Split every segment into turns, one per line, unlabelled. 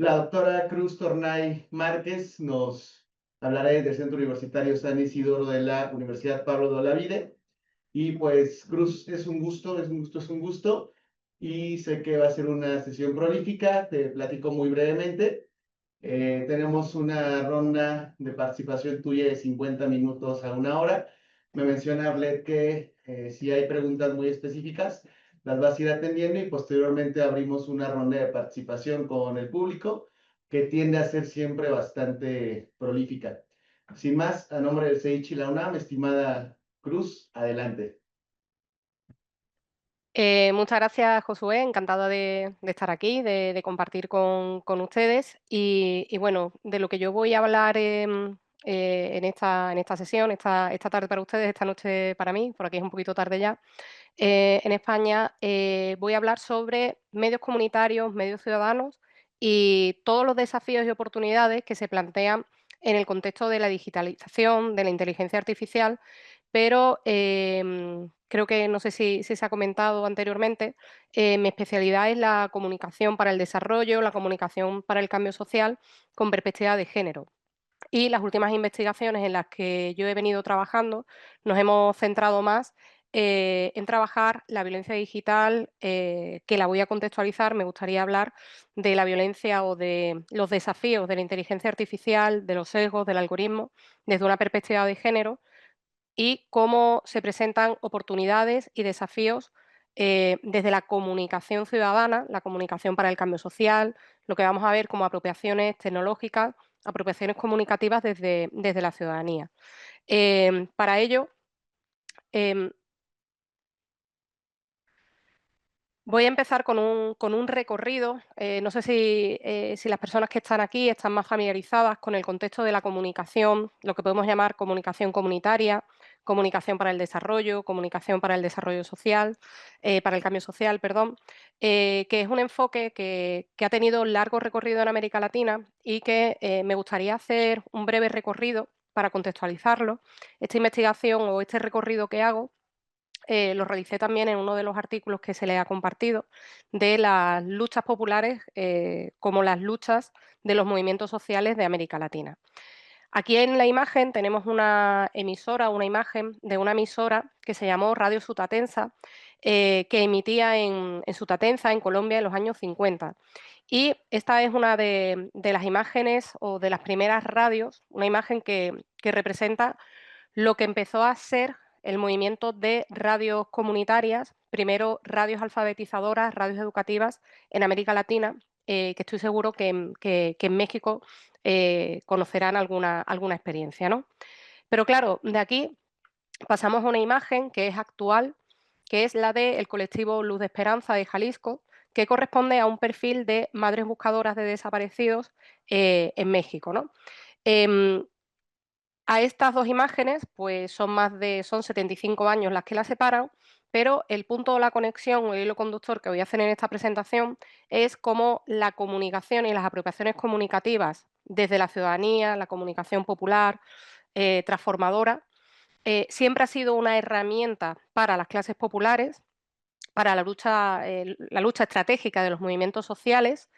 La doctora Cruz Tornay Márquez nos hablará desde el Centro Universitario San Isidoro de la Universidad Pablo de Olavide. Y pues, Cruz, es un gusto, es un gusto, es un gusto. Y sé que va a ser una sesión prolífica, te platico muy brevemente. Tenemos una ronda de participación tuya de 50 minutos a una hora. Me menciona Arlet que si hay preguntas muy específicas, las vas a ir atendiendo y posteriormente abrimos una ronda de participación con el público que tiende a ser siempre bastante prolífica. Sin más, a nombre del CEICH y la UNAM, estimada Cruz, adelante.
Muchas gracias, Josué. Encantada de estar aquí, de compartir con ustedes. Y bueno, de lo que yo voy a hablar en esta sesión, esta tarde para ustedes, esta noche para mí, por aquí es un poquito tarde ya, en España, voy a hablar sobre medios comunitarios, medios ciudadanos y todos los desafíos y oportunidades que se plantean en el contexto de la digitalización, de la inteligencia artificial, pero creo que no sé si se ha comentado anteriormente, mi especialidad es la comunicación para el desarrollo, la comunicación para el cambio social con perspectiva de género. Y las últimas investigaciones en las que yo he venido trabajando nos hemos centrado más en trabajar la violencia digital, que la voy a contextualizar. Me gustaría hablar de la violencia o de los desafíos de la inteligencia artificial, de los sesgos, del algoritmo, desde una perspectiva de género y cómo se presentan oportunidades y desafíos desde la comunicación ciudadana, la comunicación para el cambio social, lo que vamos a ver como apropiaciones tecnológicas, apropiaciones comunicativas desde la ciudadanía. Para ello, em, voy a empezar con un recorrido. No sé si las personas que están aquí están más familiarizadas con el contexto de la comunicación, lo que podemos llamar comunicación comunitaria, comunicación para el desarrollo social, para el cambio social, perdón, que es un enfoque que ha tenido largo recorrido en América Latina y que me gustaría hacer un breve recorrido para contextualizarlo. Esta investigación o este recorrido que hago lo realicé también en uno de los artículos que se le ha compartido de las luchas populares como las luchas de los movimientos sociales de América Latina. Aquí en la imagen tenemos una emisora, una imagen de una emisora que se llamó Radio Sutatensa, que emitía en Sutatenza, en Colombia, en los años 50. Y esta es una de las imágenes o de las primeras radios, una imagen que representa lo que empezó a ser el movimiento de radios comunitarias, primero radios alfabetizadoras, radios educativas en América Latina, que estoy seguro que en México conocerán alguna experiencia, ¿no? Pero claro, de aquí pasamos a una imagen que es actual, que es la del colectivo Luz de Esperanza de Jalisco, que corresponde a un perfil de madres buscadoras de desaparecidos en México, ¿no? Em, a estas 2 imágenes, pues son 75 años las que las separan, pero el punto de la conexión o el hilo conductor que voy a hacer en esta presentación es cómo la comunicación y las apropiaciones comunicativas desde la ciudadanía, la comunicación popular, transformadora, siempre ha sido una herramienta para las clases populares, para la lucha estratégica de los movimientos sociales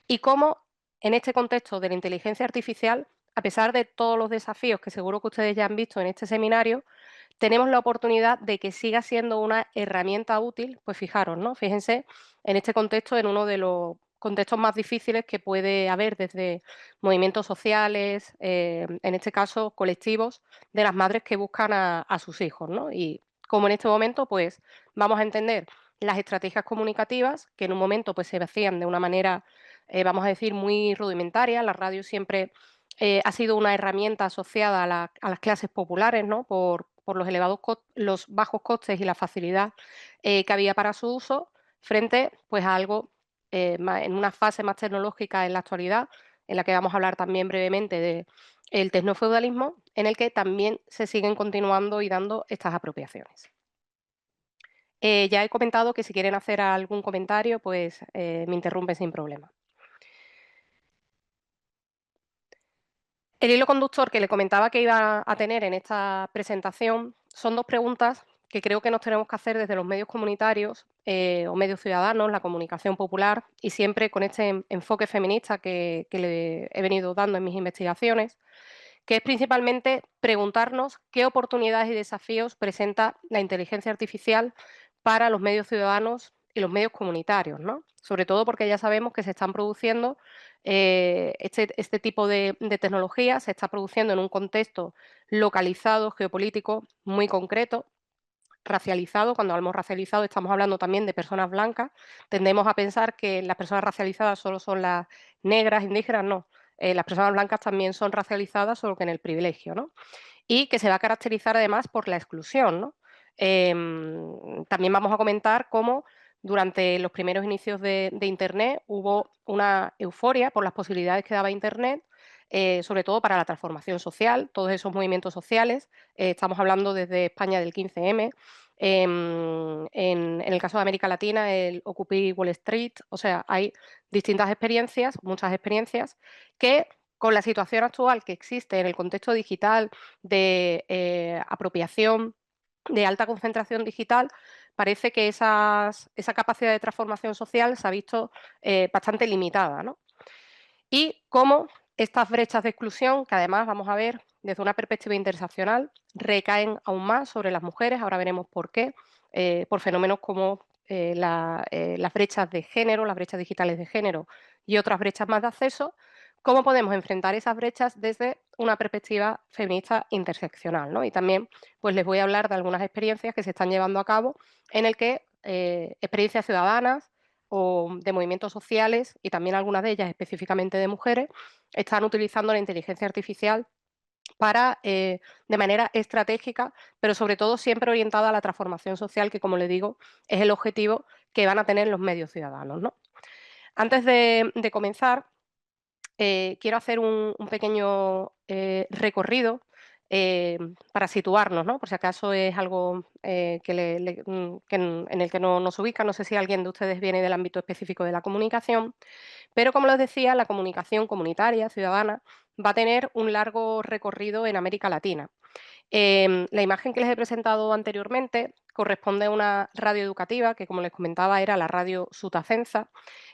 y cómo, en este contexto de la inteligencia artificial, a pesar de todos los desafíos que seguro que ustedes ya han visto en este seminario, tenemos la oportunidad de que siga siendo una herramienta útil, pues fijaros, ¿no? Fíjense en este contexto, en uno de los contextos más difíciles que puede haber desde movimientos sociales, en este caso colectivos, de las madres que buscan a sus hijos, ¿no? Y como en este momento, pues vamos a entender las estrategias comunicativas que en un momento pues se hacían de una manera, vamos a decir, muy rudimentaria. La radio siempre ha sido una herramienta asociada a las clases populares, ¿no? Por los bajos costes y la facilidad que había para su uso, frente pues, a algo en una fase más tecnológica en la actualidad, en la que vamos a hablar también brevemente del tecnofeudalismo, en el que también se siguen continuando y dando estas apropiaciones. Ya he comentado que si quieren hacer algún comentario, pues me interrumpen sin problema. El hilo conductor que le comentaba que iba a tener en esta presentación son 2 preguntas que creo que nos tenemos que hacer desde los medios comunitarios o medios ciudadanos, la comunicación popular, y siempre con este enfoque feminista que le he venido dando en mis investigaciones, que es principalmente preguntarnos qué oportunidades y desafíos presenta la inteligencia artificial para los medios ciudadanos y los medios comunitarios, ¿no? Sobre todo porque ya sabemos que se están produciendo este tipo de tecnología, se está produciendo en un contexto localizado, geopolítico, muy concreto, racializado. Cuando hablamos racializado estamos hablando también de personas blancas. Tendemos a pensar que las personas racializadas solo son las negras, indígenas, no. Las personas blancas también son racializadas, solo que en el privilegio, ¿no? Y que se va a caracterizar además por la exclusión, ¿no? También vamos a comentar cómo durante los primeros inicios de Internet hubo una euforia por las posibilidades que daba Internet, sobre todo para la transformación social, todos esos movimientos sociales. Estamos hablando desde España del 15M, en el caso de América Latina, el Occupy Wall Street, o sea, hay distintas experiencias, muchas experiencias, que con la situación actual que existe en el contexto digital de apropiación, de alta concentración digital, parece que esa capacidad de transformación social se ha visto bastante limitada, ¿no? Y cómo estas brechas de exclusión, que además vamos a ver desde una perspectiva interseccional, recaen aún más sobre las mujeres, ahora veremos por qué, por fenómenos como las brechas de género, las brechas digitales de género y otras brechas más de acceso, cómo podemos enfrentar esas brechas desde una perspectiva feminista interseccional, ¿no? Y también pues les voy a hablar de algunas experiencias que se están llevando a cabo en el que experiencias ciudadanas o de movimientos sociales, y también algunas de ellas específicamente de mujeres, están utilizando la inteligencia artificial para, de manera estratégica, pero sobre todo siempre orientada a la transformación social, que como le digo, es el objetivo que van a tener los medios ciudadanos, ¿no? Antes de comenzar, quiero hacer un pequeño recorrido para situarnos, ¿no? Por si acaso es algo en el que no nos ubica. No sé si alguien de ustedes viene del ámbito específico de la comunicación, pero como les decía, la comunicación comunitaria, ciudadana, va a tener un largo recorrido en América Latina. La imagen que les he presentado anteriormente corresponde a una radio educativa que, como les comentaba, era la radio Sutacensa,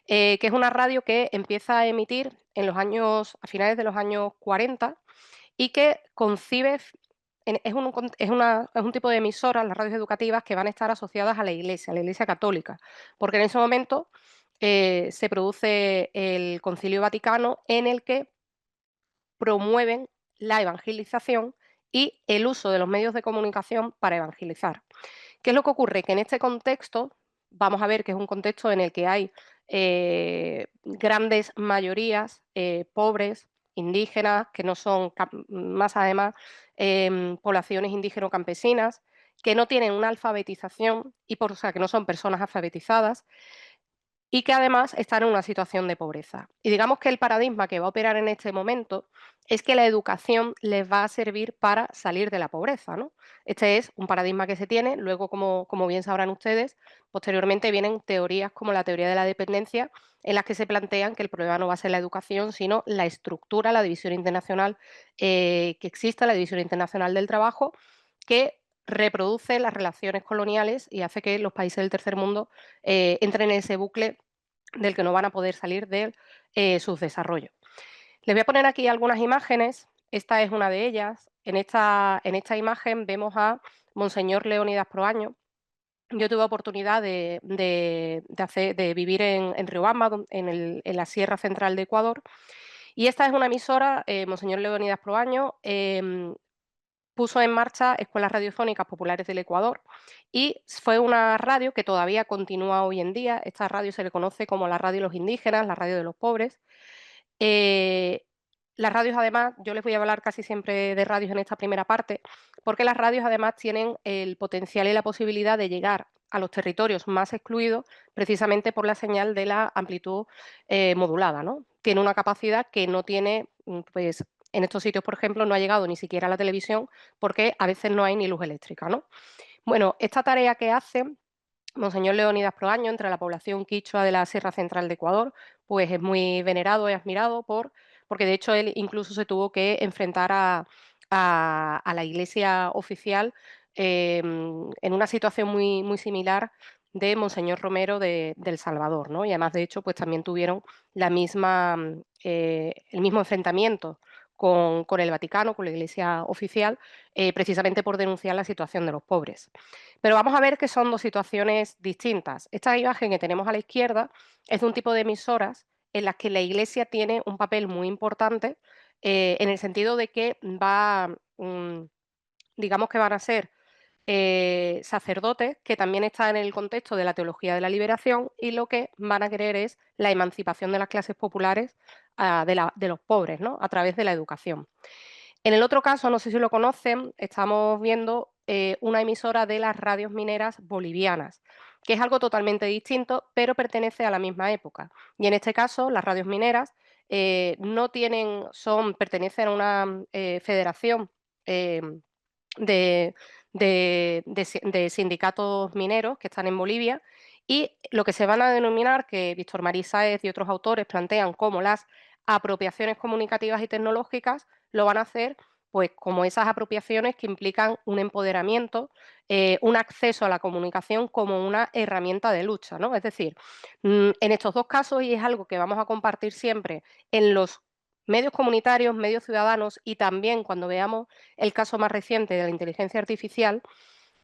que es una radio que empieza a emitir a finales de los años 40 y que concibe, es un tipo de emisoras, las radios educativas, que van a estar asociadas a la Iglesia Católica, porque en ese momento se produce el Concilio Vaticano en el que promueven la evangelización y el uso de los medios de comunicación para evangelizar. ¿Qué es lo que ocurre? Que en este contexto, vamos a ver que es un contexto en el que hay grandes mayorías pobres, indígenas, que no son, más además, poblaciones indígeno-campesinas, que no tienen una alfabetización o sea, que no son personas alfabetizadas, y que además están en una situación de pobreza. Y digamos que el paradigma que va a operar en este momento es que la educación les va a servir para salir de la pobreza, ¿no? Este es un paradigma que se tiene. Luego, como bien sabrán ustedes, posteriormente vienen teorías como la teoría de la dependencia, en las que se plantean que el problema no va a ser la educación, sino la estructura, la división internacional que existe, la división internacional del trabajo, que reproduce las relaciones coloniales y hace que los países del tercer mundo entren en ese bucle del que no van a poder salir de sus desarrollos. Les voy a poner aquí algunas imágenes. Esta es una de ellas. En esta imagen vemos a Monseñor Leónidas Proaño. Yo tuve oportunidad de vivir en Riobamba, en la Sierra Central de Ecuador, y esta es una emisora, Monseñor Leónidas Proaño, puso en marcha escuelas radiofónicas populares del Ecuador y fue una radio que todavía continúa hoy en día. Esta radio se le conoce como la radio de los indígenas, la radio de los pobres. Eh, las radios, además, yo les voy a hablar casi siempre de radios en esta primera parte, porque las radios además tienen el potencial y la posibilidad de llegar a los territorios más excluidos precisamente por la señal de la amplitud modulada, ¿no? Tiene una capacidad que no tiene, pues en estos sitios, por ejemplo, no ha llegado ni siquiera a la televisión porque a veces no hay ni luz eléctrica, ¿no? Bueno, esta tarea que hace Monseñor Leónidas Proaño entre la población quichua de la Sierra Central de Ecuador, pues es muy venerado y admirado porque de hecho él incluso se tuvo que enfrentar a la iglesia oficial en una situación muy, muy similar de Monseñor Romero de El Salvador, ¿no? Y además, de hecho, pues también tuvieron la misma, el mismo enfrentamiento con el Vaticano, con la Iglesia oficial, precisamente por denunciar la situación de los pobres. Pero vamos a ver que son dos situaciones distintas. Esta imagen que tenemos a la izquierda es de un tipo de emisoras en las que la Iglesia tiene un papel muy importante, en el sentido de que digamos que van a ser sacerdotes que también están en el contexto de la teología de la liberación y lo que van a querer es la emancipación de las clases populares, de los pobres, ¿no? A través de la educación. En el otro caso, no sé si lo conocen, estamos viendo una emisora de las radios mineras bolivianas, que es algo totalmente distinto, pero pertenece a la misma época. Y en este caso, las radios mineras no tienen, pertenecen a una federación eh, de, de sindicatos mineros que están en Bolivia, y lo que se van a denominar, que Víctor Marí Sáez y otros autores plantean como las apropiaciones comunicativas y tecnológicas, lo van a hacer pues como esas apropiaciones que implican un empoderamiento, un acceso a la comunicación como una herramienta de lucha, ¿no? Es decir, en estos dos casos, y es algo que vamos a compartir siempre en los medios comunitarios, medios ciudadanos, y también cuando veamos el caso más reciente de la inteligencia artificial,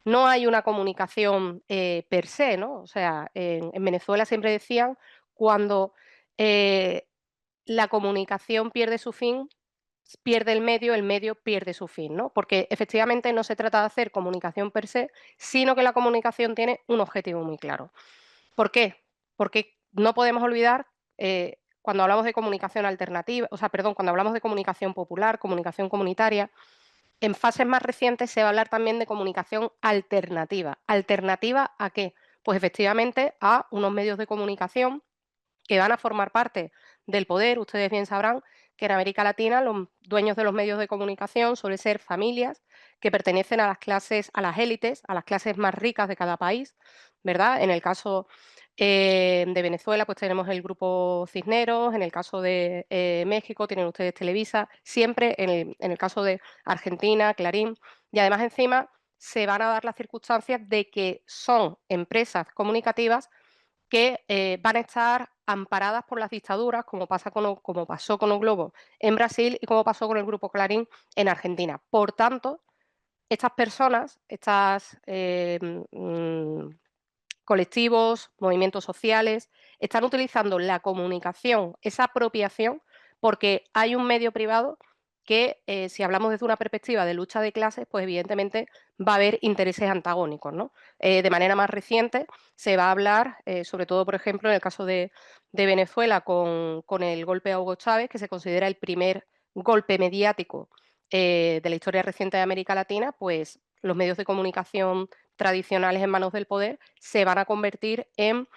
no hay una comunicación per se, ¿no? O sea, en Venezuela siempre decían, cuando la comunicación pierde su fin, pierde el medio pierde su fin, ¿no? Porque efectivamente no se trata de hacer comunicación per se, sino que la comunicación tiene un objetivo muy claro. ¿Por qué? Porque no podemos olvidar, cuando hablamos de comunicación alternativa, o sea, perdón, cuando hablamos de comunicación popular, comunicación comunitaria, en fases más recientes se va a hablar también de comunicación alternativa. ¿Alternativa a qué? Pues efectivamente a unos medios de comunicación que van a formar parte del poder. Ustedes bien sabrán que en América Latina los dueños de los medios de comunicación suelen ser familias que pertenecen a las clases, a las élites, a las clases más ricas de cada país, ¿verdad? En el caso de Venezuela, pues tenemos el grupo Cisneros, en el caso de México tienen ustedes Televisa, siempre en el caso de Argentina, Clarín, y además encima se van a dar las circunstancias de que son empresas comunicativas que van a estar amparadas por las dictaduras, como pasó con O Globo en Brasil y como pasó con el Grupo Clarín en Argentina. Por tanto, estas personas, colectivos, movimientos sociales, están utilizando la comunicación, esa apropiación, porque hay un medio privado que, si hablamos desde una perspectiva de lucha de clases, pues evidentemente va a haber intereses antagónicos, ¿no? De manera más reciente se va a hablar, sobre todo, por ejemplo, en el caso de Venezuela, con el golpe a Hugo Chávez, que se considera el primer golpe mediático de la historia reciente de América Latina, pues los medios de comunicación tradicionales en manos del poder se van a convertir en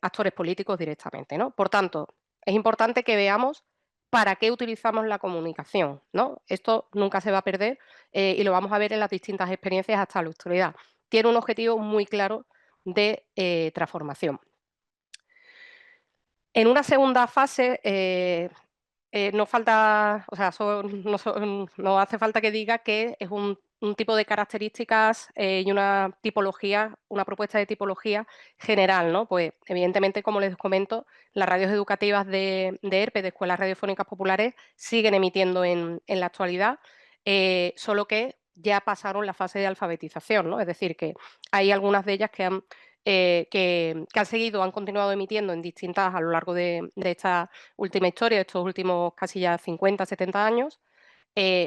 actores políticos directamente, ¿no? Por tanto, es importante que veamos para qué utilizamos la comunicación, ¿no? Esto nunca se va a perder, y lo vamos a ver en las distintas experiencias hasta la actualidad. Tiene un objetivo muy claro de transformación. En una segunda fase, no falta, o sea, no hace falta que diga que es un tipo de características y una tipología, una propuesta de tipología general, ¿no? Pues evidentemente, como les comento, las radios educativas de ERPE, de Escuelas Radiofónicas Populares, siguen emitiendo en la actualidad, solo que ya pasaron la fase de alfabetización, ¿no? Es decir, que hay algunas de ellas que han seguido, han continuado emitiendo en distintas a lo largo de esta última historia, estos últimos casi ya 50, 70 años,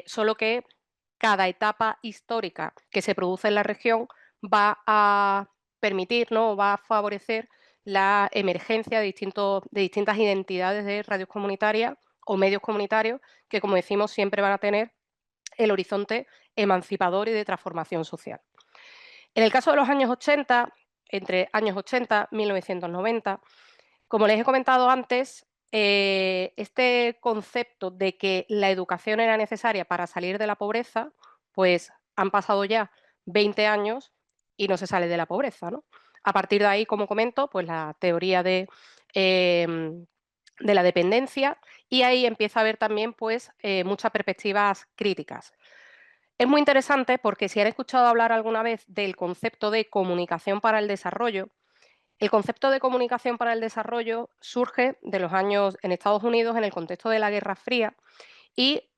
solo que cada etapa histórica que se produce en la región va a permitir, ¿no? Va a favorecer la emergencia de distintas identidades de radios comunitarias o medios comunitarios que, como decimos, siempre van a tener el horizonte emancipador y de transformación social. En el caso de los años 80, entre años 80 y 1990, como les he comentado antes, este concepto de que la educación era necesaria para salir de la pobreza, pues han pasado ya 20 años y no se sale de la pobreza, ¿no? A partir de ahí, como comento, pues la teoría de la dependencia, y ahí empieza a haber también pues muchas perspectivas críticas. Es muy interesante porque si han escuchado hablar alguna vez del concepto de comunicación para el desarrollo, el concepto de comunicación para el desarrollo surge de los años en Estados Unidos en el contexto de la Guerra Fría y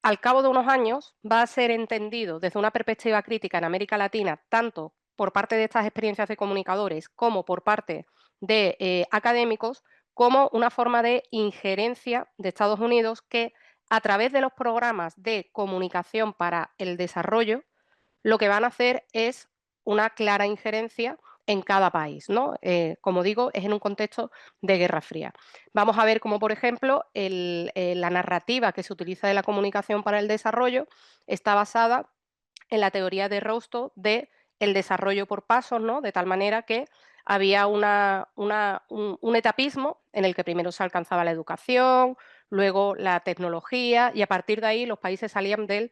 al cabo de unos años va a ser entendido desde una perspectiva crítica en América Latina, tanto por parte de estas experiencias de comunicadores como por parte de académicos, como una forma de injerencia de Estados Unidos que a través de los programas de comunicación para el desarrollo lo que van a hacer es una clara injerencia en cada país, ¿no? Como digo, es en un contexto de Guerra Fría. Vamos a ver cómo, por ejemplo, la narrativa que se utiliza de la comunicación para el desarrollo está basada en la teoría de Rostow de el desarrollo por pasos, ¿no? De tal manera que había un etapismo en el que primero se alcanzaba la educación, luego la tecnología y a partir de ahí los países salían del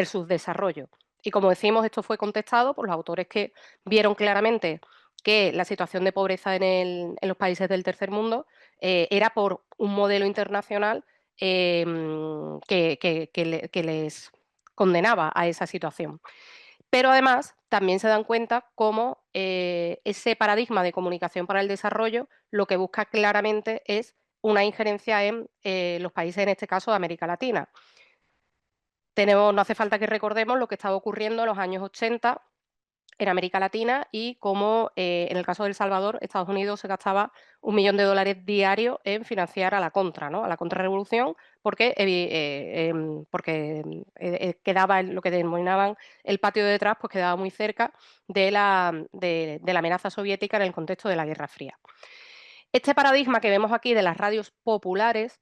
subdesarrollo. Y como decimos, esto fue contestado por los autores que vieron claramente que la situación de pobreza en los países del tercer mundo era por un modelo internacional que les condenaba a esa situación. Pero además también se dan cuenta cómo ese paradigma de comunicación para el desarrollo lo que busca claramente es una injerencia en los países, en este caso de América Latina. No hace falta que recordemos lo que estaba ocurriendo en los años 80 en América Latina y cómo en el caso de El Salvador, Estados Unidos se gastaba $1.000.000 diario en financiar a la contra, ¿no? A la contrarrevolución, porque, quedaba lo que denominaban el patio de detrás, pues quedaba muy cerca de la amenaza soviética en el contexto de la Guerra Fría. Este paradigma que vemos aquí de las radios populares,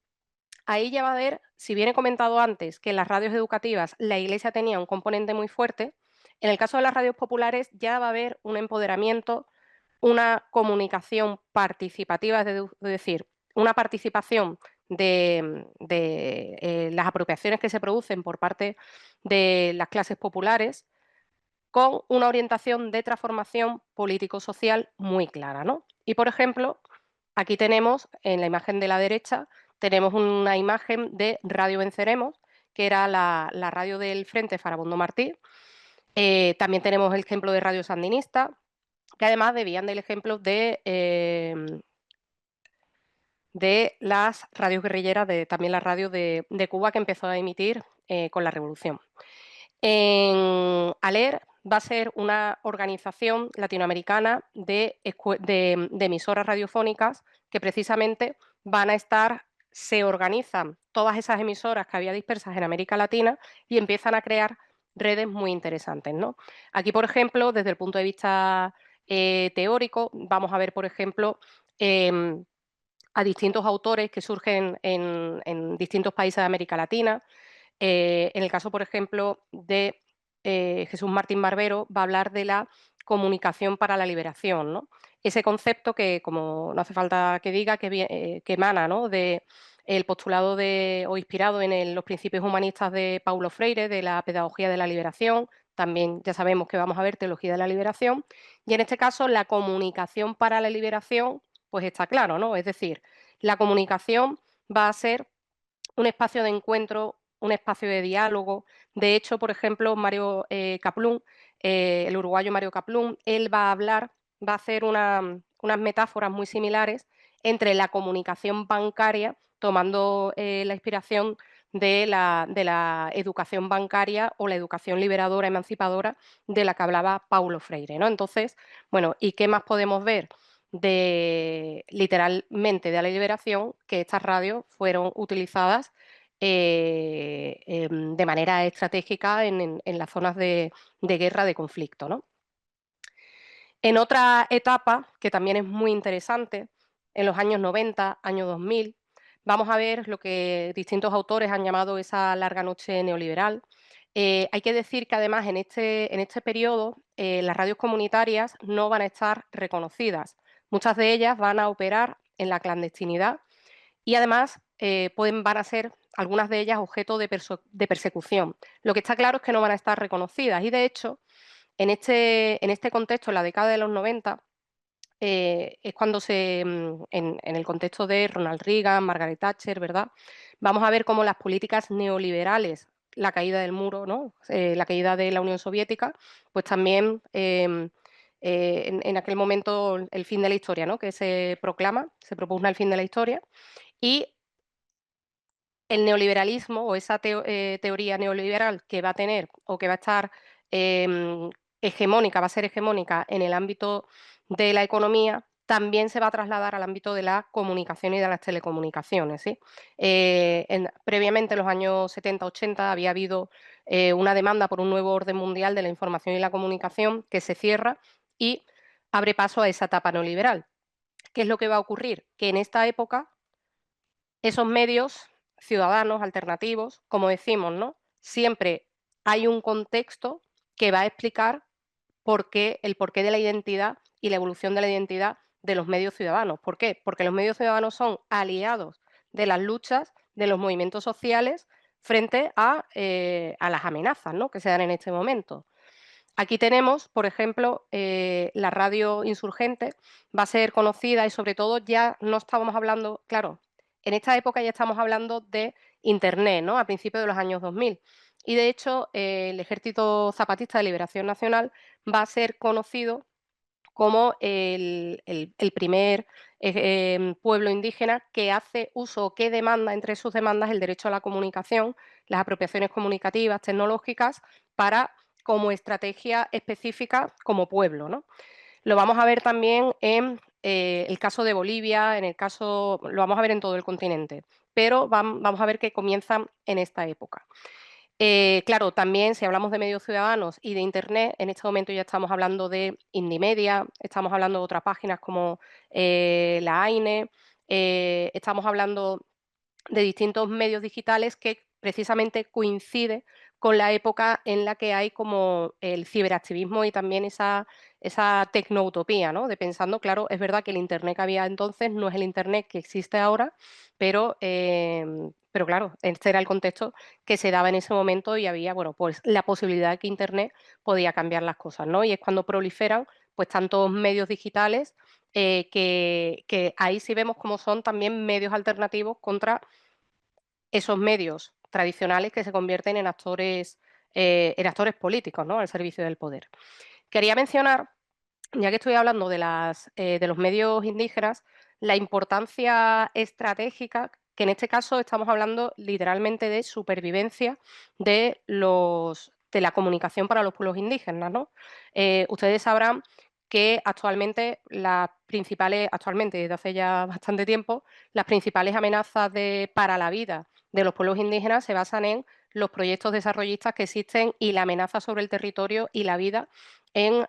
ahí ya va a ver, si bien he comentado antes que en las radios educativas la Iglesia tenía un componente muy fuerte, en el caso de las radios populares ya va a haber un empoderamiento, una comunicación participativa, es decir, una participación de las apropiaciones que se producen por parte de las clases populares con una orientación de transformación político-social muy clara, ¿no? Y, por ejemplo, aquí tenemos, en la imagen de la derecha, tenemos una imagen de Radio Venceremos, que era la radio del Frente Farabundo Martí. También tenemos el ejemplo de Radio Sandinista, que además debían del ejemplo de las radios guerrilleras, también la radio de Cuba que empezó a emitir con la revolución. ALER va a ser una organización latinoamericana de emisoras radiofónicas que precisamente se organizan todas esas emisoras que había dispersas en América Latina y empiezan a crear redes muy interesantes, ¿no? Aquí, por ejemplo, desde el punto de vista teórico, vamos a ver, por ejemplo, a distintos autores que surgen en distintos países de América Latina. En el caso, por ejemplo, de Jesús Martín Barbero, va a hablar de la comunicación para la liberación, ¿no? Ese concepto que, como no hace falta que diga, que emana, ¿no?, de el postulado o inspirado en los principios humanistas de Paulo Freire, de la pedagogía de la liberación. También ya sabemos que vamos a ver teología de la liberación. Y en este caso, la comunicación para la liberación, pues está claro, ¿no? Es decir, la comunicación va a ser un espacio de encuentro, un espacio de diálogo. De hecho, por ejemplo, Mario Kaplún, el uruguayo Mario Kaplún, él va a hacer unas metáforas muy similares entre la comunicación bancaria, tomando la inspiración de la educación bancaria o la educación liberadora, emancipadora, de la que hablaba Paulo Freire, ¿no? Entonces, bueno, ¿y qué más podemos ver? Literalmente de la liberación, que estas radios fueron utilizadas de manera estratégica en las zonas de guerra, de conflicto, ¿no? En otra etapa, que también es muy interesante, en los años 90, año 2000, vamos a ver lo que distintos autores han llamado esa larga noche neoliberal. Hay que decir que además en este periodo las radios comunitarias no van a estar reconocidas. Muchas de ellas van a operar en la clandestinidad y además van a ser algunas de ellas objeto de persecución. Lo que está claro es que no van a estar reconocidas y de hecho en este contexto, en la década de los 90, es cuando en el contexto de Ronald Reagan, Margaret Thatcher, ¿verdad? Vamos a ver cómo las políticas neoliberales la caída del muro, ¿no? La caída de la Unión Soviética, pues también en aquel momento el fin de la historia, ¿no? Que se proclama, se propugna el fin de la historia y el neoliberalismo o esa teoría neoliberal que va a tener o que va a estar hegemónica, va a ser hegemónica en el ámbito de la economía, también se va a trasladar al ámbito de la comunicación y de las telecomunicaciones. ¿Sí? Previamente, en los años 70-80, había habido una demanda por un nuevo orden mundial de la información y la comunicación que se cierra y abre paso a esa etapa neoliberal. ¿Qué es lo que va a ocurrir? Que en esta época esos medios ciudadanos, alternativos, como decimos, ¿no? Siempre hay un contexto que va a explicar el porqué de la identidad y la evolución de la identidad de los medios ciudadanos. ¿Por qué? Porque los medios ciudadanos son aliados de las luchas de los movimientos sociales frente a las amenazas, ¿no? Que se dan en este momento. Aquí tenemos, por ejemplo, la radio insurgente, va a ser conocida y sobre todo ya no estábamos hablando, claro, en esta época ya estamos hablando de Internet, ¿no? A principios de los años 2000. Y de hecho, el Ejército Zapatista de Liberación Nacional va a ser conocido como el primer pueblo indígena que hace uso o que demanda entre sus demandas el derecho a la comunicación, las apropiaciones comunicativas, tecnológicas, para como estrategia específica como pueblo, ¿no? Lo vamos a ver también en el caso de Bolivia, lo vamos a ver en todo el continente, pero vamos a ver que comienzan en esta época. Claro, también si hablamos de medios ciudadanos y de Internet, en este momento ya estamos hablando de Indymedia, estamos hablando de otras páginas como la AINE, estamos hablando de distintos medios digitales que precisamente coincide con la época en la que hay como el ciberactivismo y también esa tecnoutopía, ¿no? De pensando, claro, es verdad que el Internet que había entonces no es el Internet que existe ahora, pero claro, este era el contexto que se daba en ese momento y había, bueno, pues la posibilidad de que Internet podía cambiar las cosas, ¿no? Y es cuando proliferan pues tantos medios digitales que ahí sí vemos cómo son también medios alternativos contra esos medios tradicionales que se convierten en actores políticos, ¿no? Al servicio del poder. Quería mencionar, ya que estoy hablando de los medios indígenas, la importancia estratégica, que en este caso estamos hablando literalmente de supervivencia de la comunicación para los pueblos indígenas, ¿no? Ustedes sabrán que actualmente, desde hace ya bastante tiempo, las principales amenazas para la vida de los pueblos indígenas se basan en los proyectos desarrollistas que existen y la amenaza sobre el territorio y la vida en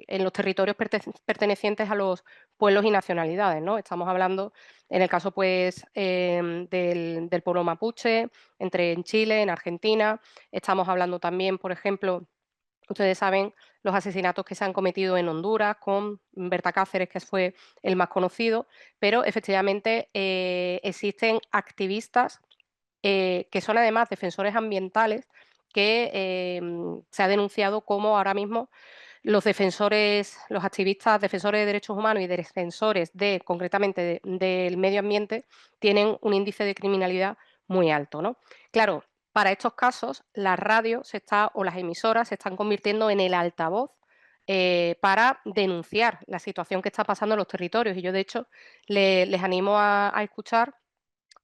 los territorios pertenecientes a los pueblos y nacionalidades, ¿no? Estamos hablando, en el caso pues, del pueblo mapuche, en Chile, en Argentina. Estamos hablando también, por ejemplo, ustedes saben los asesinatos que se han cometido en Honduras con Berta Cáceres, que fue el más conocido, pero efectivamente existen activistas que son además defensores ambientales que se ha denunciado como ahora mismo los activistas, defensores de derechos humanos y defensores concretamente del medio ambiente, tienen un índice de criminalidad muy alto, ¿no? Claro, para estos casos, la radio o las emisoras se están convirtiendo en el altavoz para denunciar la situación que está pasando en los territorios. Y yo, de hecho, les animo a escuchar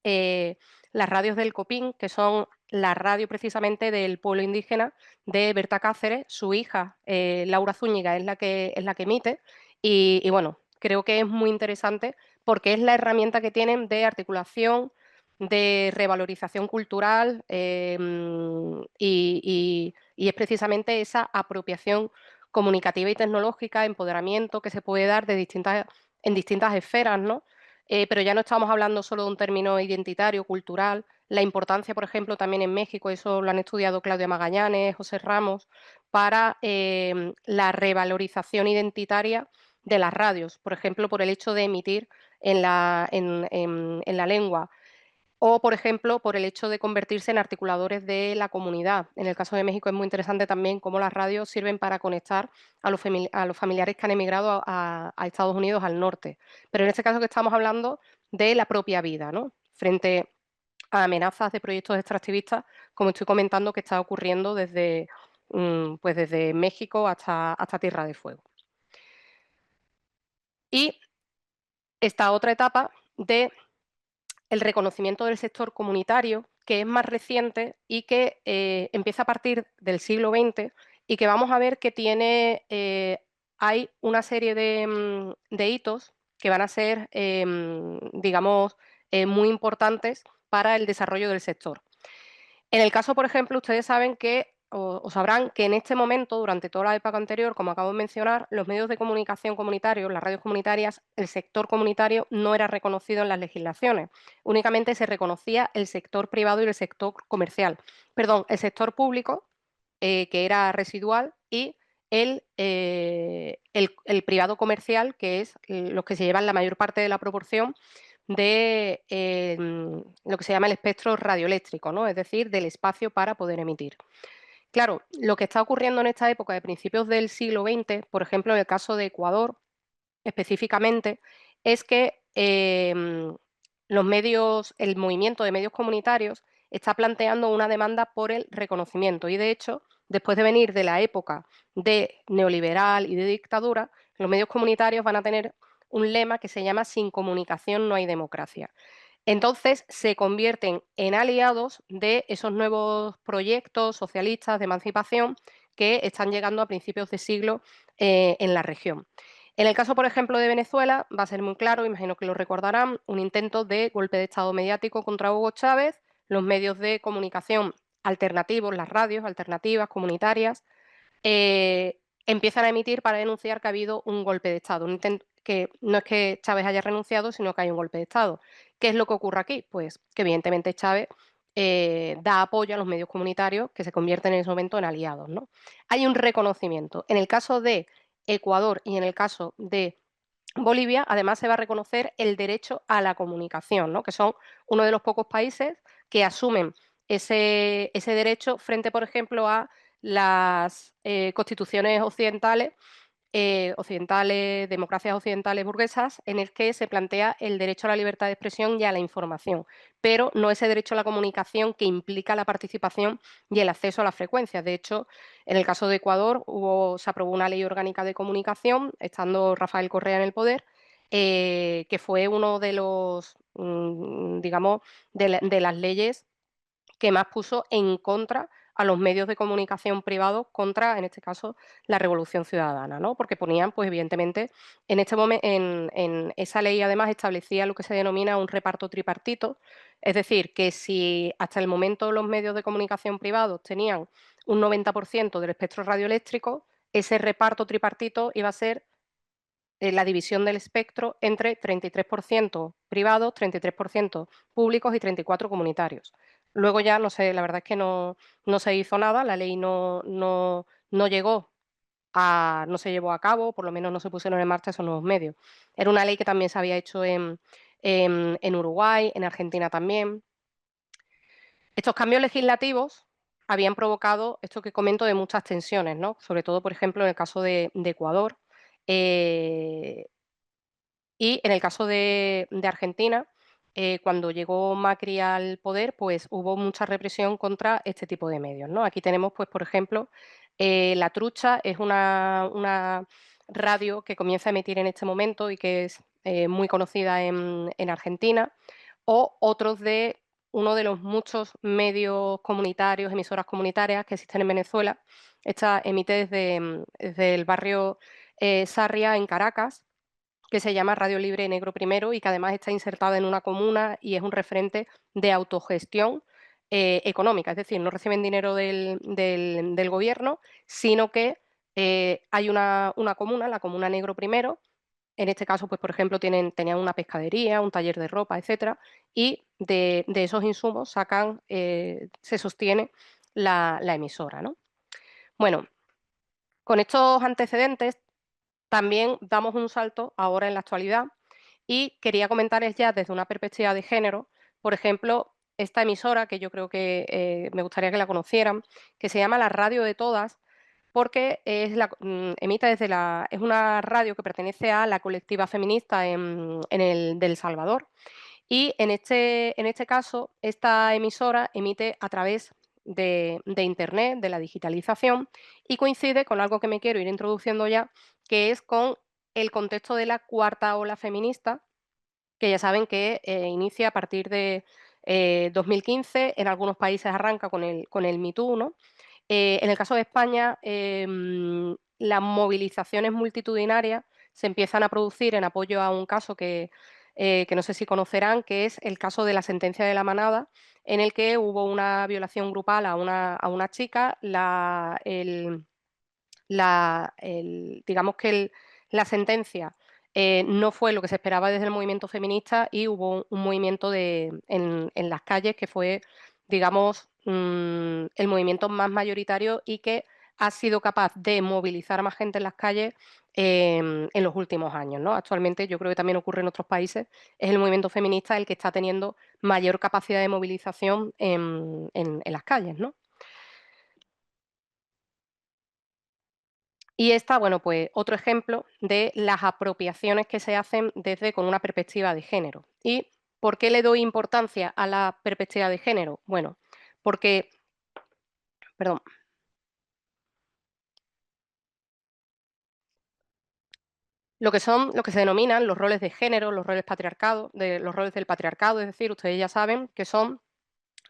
eh, las radios del Copín, que son la radio precisamente del pueblo indígena de Berta Cáceres, su hija Laura Zúñiga es la que emite y bueno, creo que es muy interesante porque es la herramienta que tienen de articulación, de revalorización cultural y es precisamente esa apropiación comunicativa y tecnológica, empoderamiento que se puede dar en distintas esferas, ¿no? Pero ya no estamos hablando solo de un término identitario, cultural. La importancia, por ejemplo, también en México, eso lo han estudiado Claudia Magallanes, José Ramos, para la revalorización identitaria de las radios, por ejemplo, por el hecho de emitir en la lengua o, por ejemplo, por el hecho de convertirse en articuladores de la comunidad. En el caso de México es muy interesante también cómo las radios sirven para conectar a los familiares que han emigrado a Estados Unidos al norte. Pero en este caso que estamos hablando de la propia vida, ¿no? Frente a amenazas de proyectos extractivistas, como estoy comentando, que está ocurriendo desde, pues desde México hasta Tierra de Fuego. Y esta otra etapa de el reconocimiento del sector comunitario, que es más reciente y que empieza a partir del siglo XX y que vamos a ver que tiene, hay una serie de hitos que van a ser, digamos, muy importantes para el desarrollo del sector. En el caso, por ejemplo, ustedes saben que, o sabrán que en este momento, durante toda la época anterior, como acabo de mencionar, los medios de comunicación comunitarios, las radios comunitarias, el sector comunitario no era reconocido en las legislaciones. Únicamente se reconocía el sector privado y el sector comercial. Perdón, el sector público, que era residual, y el privado comercial, que es los que se llevan la mayor parte de la proporción de lo que se llama el espectro radioeléctrico, ¿no? Es decir, del espacio para poder emitir. Claro, lo que está ocurriendo en esta época de principios del siglo XX, por ejemplo, en el caso de Ecuador específicamente, es que los medios, el movimiento de medios comunitarios está planteando una demanda por el reconocimiento y, de hecho, después de venir de la época de neoliberal y de dictadura, los medios comunitarios van a tener un lema que se llama "sin comunicación no hay democracia". Entonces se convierten en aliados de esos nuevos proyectos socialistas de emancipación que están llegando a principios de siglo en la región. En el caso, por ejemplo, de Venezuela, va a ser muy claro, imagino que lo recordarán, un intento de golpe de Estado mediático contra Hugo Chávez, los medios de comunicación alternativos, las radios alternativas, comunitarias, empiezan a emitir para denunciar que ha habido un golpe de Estado, que no es que Chávez haya renunciado, sino que hay un golpe de Estado. ¿Qué es lo que ocurre aquí? Pues que evidentemente Chávez da apoyo a los medios comunitarios que se convierten en ese momento en aliados, ¿no? Hay un reconocimiento. En el caso de Ecuador y en el caso de Bolivia, además, se va a reconocer el derecho a la comunicación, ¿no? Que son uno de los pocos países que asumen ese derecho frente, por ejemplo, a las constituciones occidentales, democracias occidentales burguesas, en el que se plantea el derecho a la libertad de expresión y a la información, pero no ese derecho a la comunicación que implica la participación y el acceso a las frecuencias. De hecho, en el caso de Ecuador se aprobó una ley orgánica de comunicación, estando Rafael Correa en el poder, que fue uno de los, digamos, de las leyes que más puso en contra a los medios de comunicación privados contra, en este caso, la Revolución Ciudadana, ¿no? Porque ponían, pues evidentemente, en este momento, en esa ley además establecía lo que se denomina un reparto tripartito, es decir, que si hasta el momento los medios de comunicación privados tenían un 90% del espectro radioeléctrico, ese reparto tripartito iba a ser la división del espectro entre 33% privados, 33% públicos y 34% comunitarios. Luego ya, no sé, la verdad es que no se hizo nada, la ley no llegó no se llevó a cabo, por lo menos no se pusieron en marcha esos nuevos medios. Era una ley que también se había hecho en Uruguay, en Argentina también. Estos cambios legislativos habían provocado esto que comento de muchas tensiones, ¿no? Sobre todo, por ejemplo, en el caso de Ecuador, eh, y en el caso de Argentina, cuando llegó Macri al poder, pues hubo mucha represión contra este tipo de medios, ¿no? Aquí tenemos, pues, por ejemplo, La Trucha es una radio que comienza a emitir en este momento y que es muy conocida en Argentina, o otros de uno de los muchos medios comunitarios, emisoras comunitarias que existen en Venezuela. Esta emite desde el barrio Sarria en Caracas, que se llama Radio Libre Negro Primero y que además está insertada en una comuna y es un referente de autogestión económica, es decir, no reciben dinero del gobierno, sino que hay una comuna, la comuna Negro Primero, en este caso, pues por ejemplo, tenían una pescadería, un taller de ropa, etcétera, y de esos insumos se sostiene la emisora, ¿no? Bueno, con estos antecedentes también damos un salto ahora en la actualidad y quería comentarles ya desde una perspectiva de género, por ejemplo, esta emisora que yo creo que me gustaría que la conocieran, que se llama La Radio de Todas, porque emite es una radio que pertenece a la colectiva feminista del Salvador Y en este caso, esta emisora emite a través de Internet, de la digitalización, y coincide con algo que me quiero ir introduciendo ya, que es con el contexto de la cuarta ola feminista, que ya saben que inicia a partir de 2015, en algunos países arranca con el Me Too, ¿no? En el caso de España, las movilizaciones multitudinarias se empiezan a producir en apoyo a un caso que no sé si conocerán, que es el caso de la sentencia de la manada, en el que hubo una violación grupal a una chica, digamos que la sentencia no fue lo que se esperaba desde el movimiento feminista y hubo un movimiento en las calles que fue, digamos, el movimiento más mayoritario y que ha sido capaz de movilizar a más gente en las calles en los últimos años, ¿no? Actualmente yo creo que también ocurre en otros países, es el movimiento feminista el que está teniendo mayor capacidad de movilización en las calles, ¿no? Y esta, bueno, pues otro ejemplo de las apropiaciones que se hacen desde con una perspectiva de género. ¿Y por qué le doy importancia a la perspectiva de género? Bueno, porque, perdón, lo que se denominan los roles de género, los roles los roles del patriarcado, es decir, ustedes ya saben que son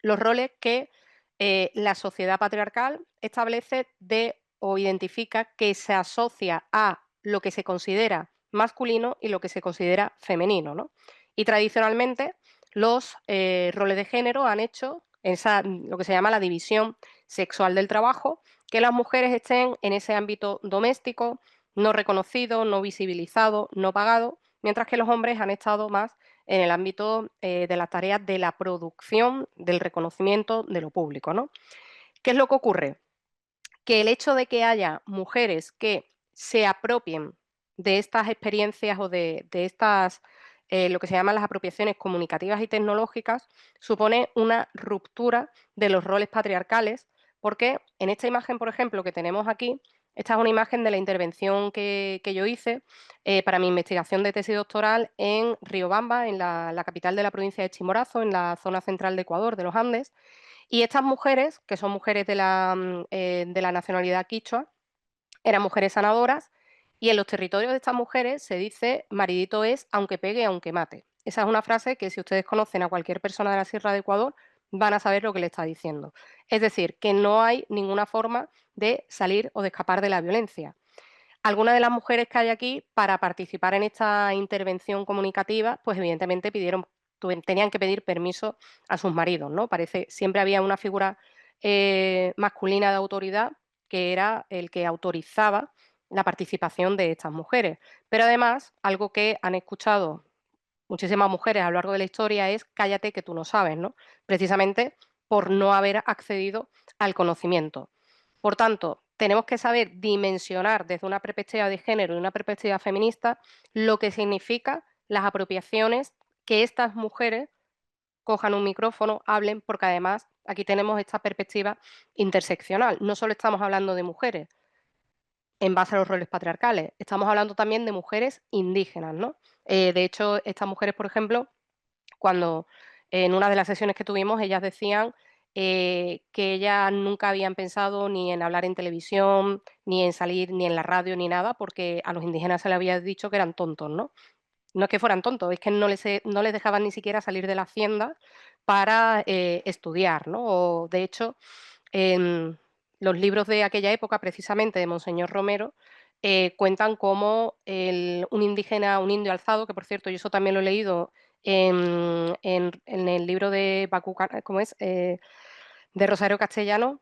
los roles que la sociedad patriarcal establece de o identifica que se asocia a lo que se considera masculino y lo que se considera femenino, ¿no? Y tradicionalmente los roles de género han hecho lo que se llama la división sexual del trabajo, que las mujeres estén en ese ámbito doméstico, no reconocido, no visibilizado, no pagado, mientras que los hombres han estado más en el ámbito de las tareas de la producción, del reconocimiento de lo público, ¿no? ¿Qué es lo que ocurre? Que el hecho de que haya mujeres que se apropien de estas experiencias o de estas, lo que se llaman las apropiaciones comunicativas y tecnológicas, supone una ruptura de los roles patriarcales, porque en esta imagen, por ejemplo, que tenemos aquí, esta es una imagen de la intervención que yo hice para mi investigación de tesis doctoral en Riobamba, en la capital de la provincia de Chimborazo, en la zona central de Ecuador, de los Andes, y estas mujeres, que son mujeres de la nacionalidad quichua, eran mujeres sanadoras, y en los territorios de estas mujeres se dice maridito es aunque pegue, aunque mate. Esa es una frase que si ustedes conocen a cualquier persona de la Sierra de Ecuador, van a saber lo que le está diciendo. Es decir, que no hay ninguna forma de salir o de escapar de la violencia. Algunas de las mujeres que hay aquí, para participar en esta intervención comunicativa, pues evidentemente tenían que pedir permiso a sus maridos, ¿no? Siempre había una figura masculina de autoridad que era el que autorizaba la participación de estas mujeres. Pero además, algo que han escuchado muchísimas mujeres a lo largo de la historia es cállate que tú no sabes, ¿no? Precisamente por no haber accedido al conocimiento. Por tanto, tenemos que saber dimensionar desde una perspectiva de género y una perspectiva feminista lo que significa las apropiaciones que estas mujeres cojan un micrófono, hablen, porque además aquí tenemos esta perspectiva interseccional. No solo estamos hablando de mujeres en base a los roles patriarcales, estamos hablando también de mujeres indígenas, ¿no? De hecho, estas mujeres, por ejemplo, cuando en una de las sesiones que tuvimos, ellas decían que ellas nunca habían pensado ni en hablar en televisión, ni en salir, ni en la radio, ni nada, porque a los indígenas se les había dicho que eran tontos, ¿no? No es que fueran tontos, es que no les dejaban ni siquiera salir de la hacienda para estudiar, ¿no? O, de hecho, en los libros de aquella época, precisamente de Monseñor Romero, cuentan cómo un indígena, un indio alzado, que por cierto, yo eso también lo he leído en el libro de ¿cómo es? De Rosario Castellano,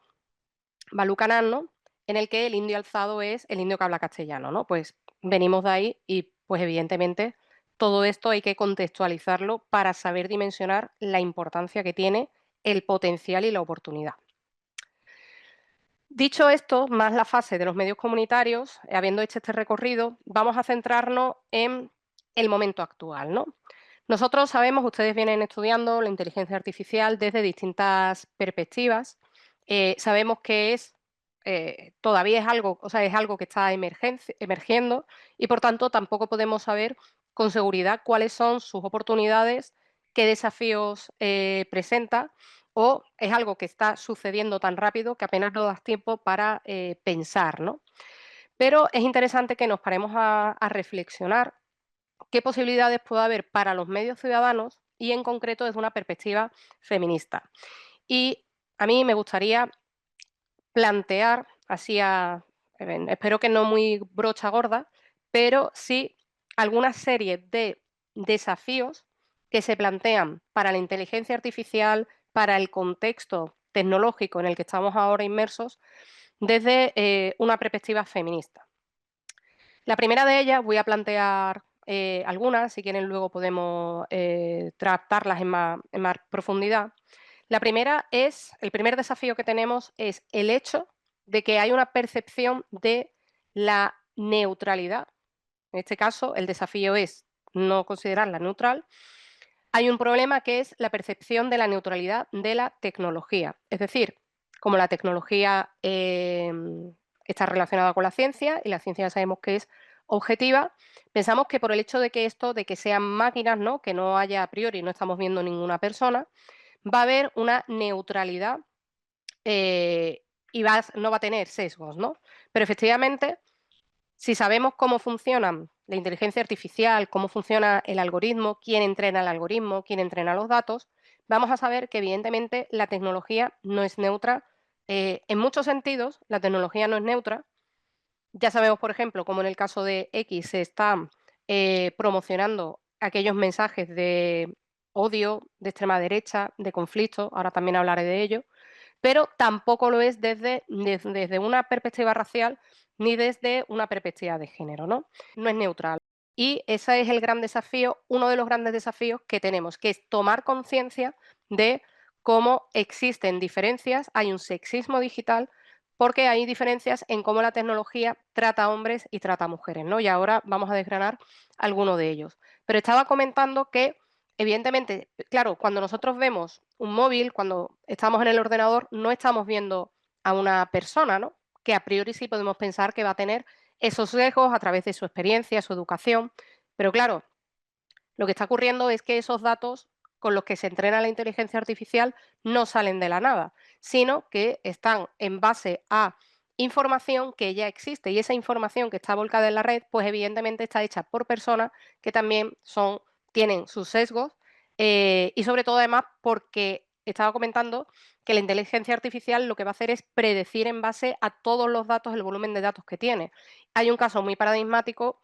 Balucanán, ¿no? En el que el indio alzado es el indio que habla castellano, ¿no? Pues venimos de ahí y pues evidentemente todo esto hay que contextualizarlo para saber dimensionar la importancia que tiene el potencial y la oportunidad. Dicho esto, más la fase de los medios comunitarios, habiendo hecho este recorrido, vamos a centrarnos en el momento actual, ¿no? Nosotros sabemos, ustedes vienen estudiando la inteligencia artificial desde distintas perspectivas. Sabemos que todavía es algo, o sea, es algo que está emergiendo y por tanto tampoco podemos saber con seguridad cuáles son sus oportunidades qué desafíos presenta, o es algo que está sucediendo tan rápido que apenas nos das tiempo para pensar, ¿no? Pero es interesante que nos paremos a reflexionar qué posibilidades puede haber para los medios ciudadanos y en concreto desde una perspectiva feminista. Y a mí me gustaría plantear, así espero que no muy brocha gorda, pero sí alguna serie de desafíos que se plantean para la inteligencia artificial, para el contexto tecnológico en el que estamos ahora inmersos, desde una perspectiva feminista. La primera de ellas voy a plantear algunas, si quieren luego podemos tratarlas en más profundidad. La primera es, el primer desafío que tenemos es el hecho de que hay una percepción de la neutralidad. En este caso, el desafío es no considerarla neutral. Hay un problema que es la percepción de la neutralidad de la tecnología. Es decir, como la tecnología está relacionada con la ciencia y la ciencia ya sabemos que es objetiva, pensamos que por el hecho de que esto, de que sean máquinas, ¿no? Que no haya a priori, no estamos viendo ninguna persona, va a haber una neutralidad y no va a tener sesgos, ¿no? Pero efectivamente, si sabemos cómo funcionan la inteligencia artificial, cómo funciona el algoritmo, quién entrena el algoritmo, quién entrena los datos, vamos a saber que evidentemente la tecnología no es neutra. En muchos sentidos, la tecnología no es neutra. Ya sabemos, por ejemplo, cómo en el caso de X se están promocionando aquellos mensajes de odio, de extrema derecha, de conflicto, ahora también hablaré de ello, pero tampoco lo es desde una perspectiva racial ni desde una perspectiva de género, ¿no? No es neutral. Y ese es el gran desafío, uno de los grandes desafíos que tenemos, que es tomar conciencia de cómo existen diferencias, hay un sexismo digital, porque hay diferencias en cómo la tecnología trata a hombres y trata a mujeres, ¿no? Y ahora vamos a desgranar alguno de ellos. Pero estaba comentando que evidentemente, claro, cuando nosotros vemos un móvil, cuando estamos en el ordenador, no estamos viendo a una persona, ¿no? Que a priori sí podemos pensar que va a tener esos sesgos a través de su experiencia, su educación. Pero claro, lo que está ocurriendo es que esos datos con los que se entrena la inteligencia artificial no salen de la nada, sino que están en base a información que ya existe y esa información que está volcada en la red, pues evidentemente está hecha por personas que también tienen sus sesgos y sobre todo además porque estaba comentando que la inteligencia artificial lo que va a hacer es predecir en base a todos los datos, el volumen de datos que tiene. Hay un caso muy paradigmático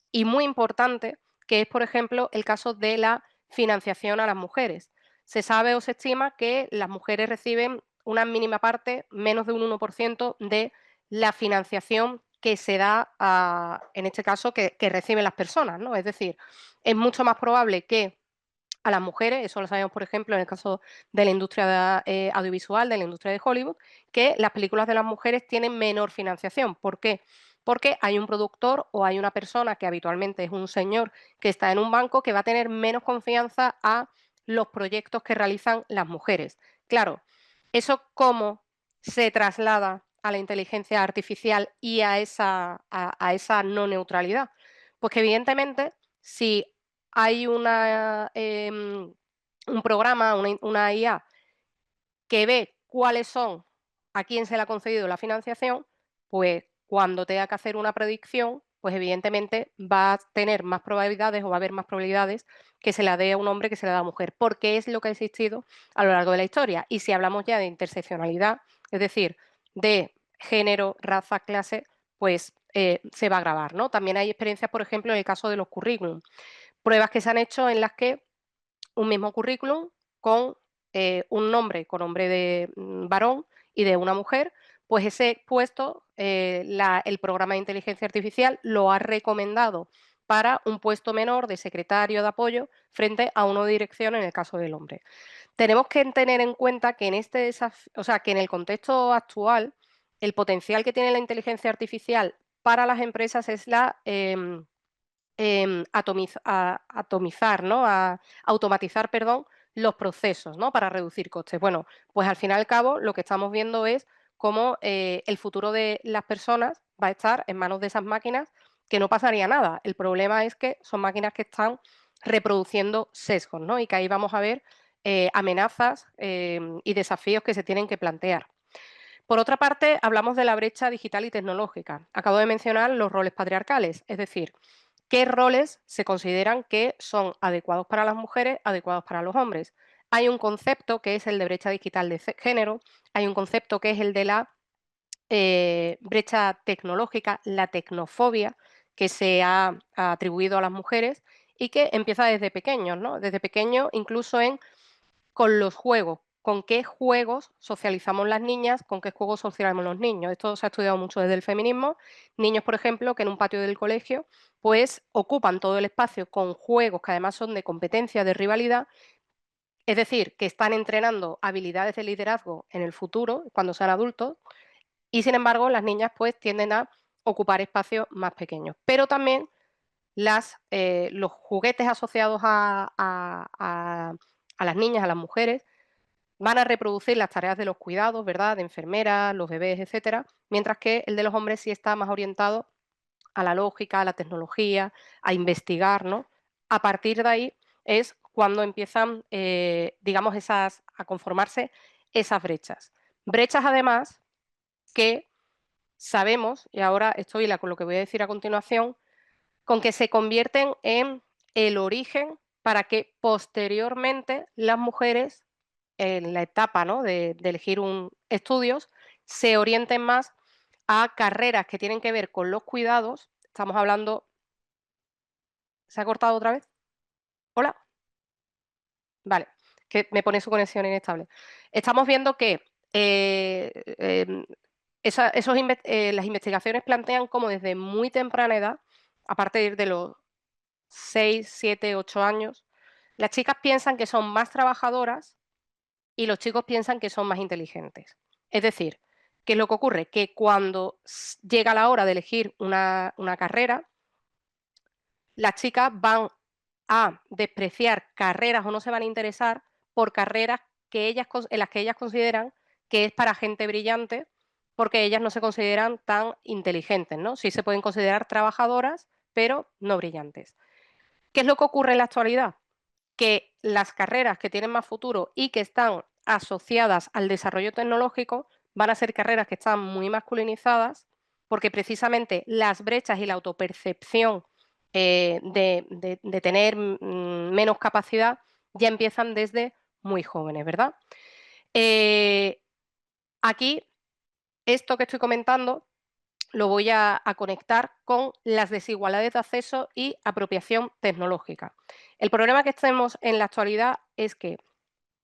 y muy importante que es, por ejemplo, el caso de la financiación a las mujeres. Se sabe o se estima que las mujeres reciben una mínima parte, menos de un 1% de la financiación que se da, en este caso, que reciben las personas, ¿no? Es decir, es mucho más probable que a las mujeres, eso lo sabemos, por ejemplo, en el caso de la industria audiovisual, de la industria de Hollywood, que las películas de las mujeres tienen menor financiación. ¿Por qué? Porque hay un productor o hay una persona que habitualmente es un señor que está en un banco que va a tener menos confianza a los proyectos que realizan las mujeres. Claro, ¿eso cómo se traslada a la inteligencia artificial y a esa no neutralidad? Pues que evidentemente, si hay un programa, una IA, que ve cuáles son, a quién se le ha concedido la financiación, pues cuando tenga que hacer una predicción, pues evidentemente va a tener más probabilidades o va a haber más probabilidades que se la dé a un hombre que se la dé a una mujer, porque es lo que ha existido a lo largo de la historia. Y si hablamos ya de interseccionalidad, es decir, de género, raza, clase, pues se va a agravar, ¿no? También hay experiencias, por ejemplo, en el caso de los currículum, pruebas que se han hecho en las que un mismo currículum con un nombre, con nombre de varón y de una mujer, pues ese puesto, el programa de inteligencia artificial lo ha recomendado para un puesto menor de secretario de apoyo frente a uno de dirección en el caso del hombre. Tenemos que tener en cuenta que o sea, que en el contexto actual, el potencial que tiene la inteligencia artificial para las empresas es la atomizar, ¿no? Automatizar, perdón, los procesos, ¿no? Para reducir costes. Bueno, pues al fin y al cabo lo que estamos viendo es cómo el futuro de las personas va a estar en manos de esas máquinas, que no pasaría nada. El problema es que son máquinas que están reproduciendo sesgos, ¿no? Y que ahí vamos a ver amenazas y desafíos que se tienen que plantear. Por otra parte, hablamos de la brecha digital y tecnológica. Acabo de mencionar los roles patriarcales, es decir, qué roles se consideran que son adecuados para las mujeres, adecuados para los hombres. Hay un concepto que es el de brecha digital de género, hay un concepto que es el de la brecha tecnológica, la tecnofobia, que se ha atribuido a las mujeres y que empieza desde pequeños, ¿no? Desde pequeños, incluso con los juegos. ¿Con qué juegos socializamos las niñas? ¿Con qué juegos socializamos los niños? Esto se ha estudiado mucho desde el feminismo. Niños, por ejemplo, que en un patio del colegio, pues ocupan todo el espacio con juegos que además son de competencia, de rivalidad, es decir, que están entrenando habilidades de liderazgo en el futuro, cuando sean adultos, y sin embargo las niñas pues tienden a ocupar espacios más pequeños. Pero también los juguetes asociados a las niñas, a las mujeres, van a reproducir las tareas de los cuidados, ¿verdad? De enfermeras, los bebés, etcétera, mientras que el de los hombres sí está más orientado a la lógica, a la tecnología, a investigar, ¿no? A partir de ahí es cuando empiezan, digamos, a conformarse esas brechas. Brechas, además, que sabemos, y ahora estoy con lo que voy a decir a continuación, con que se convierten en el origen para que posteriormente las mujeres, en la etapa, ¿no? de elegir estudios, se orienten más a carreras que tienen que ver con los cuidados. Estamos hablando. ¿Se ha cortado otra vez? ¿Hola? Vale, que me pone su conexión inestable. Estamos viendo que las investigaciones plantean cómo desde muy temprana edad, a partir de los 6, 7, 8 años, las chicas piensan que son más trabajadoras y los chicos piensan que son más inteligentes. Es decir, ¿qué es lo que ocurre? Que cuando llega la hora de elegir una carrera, las chicas van a despreciar carreras o no se van a interesar por carreras en las que ellas consideran que es para gente brillante, porque ellas no se consideran tan inteligentes, ¿no? Sí se pueden considerar trabajadoras, pero no brillantes. ¿Qué es lo que ocurre en la actualidad? Que las carreras que tienen más futuro y que están asociadas al desarrollo tecnológico van a ser carreras que están muy masculinizadas, porque precisamente las brechas y la autopercepción de tener menos capacidad ya empiezan desde muy jóvenes, ¿verdad? Eh, Aquí, esto que estoy comentando lo voy a conectar con las desigualdades de acceso y apropiación tecnológica. El problema que tenemos en la actualidad es que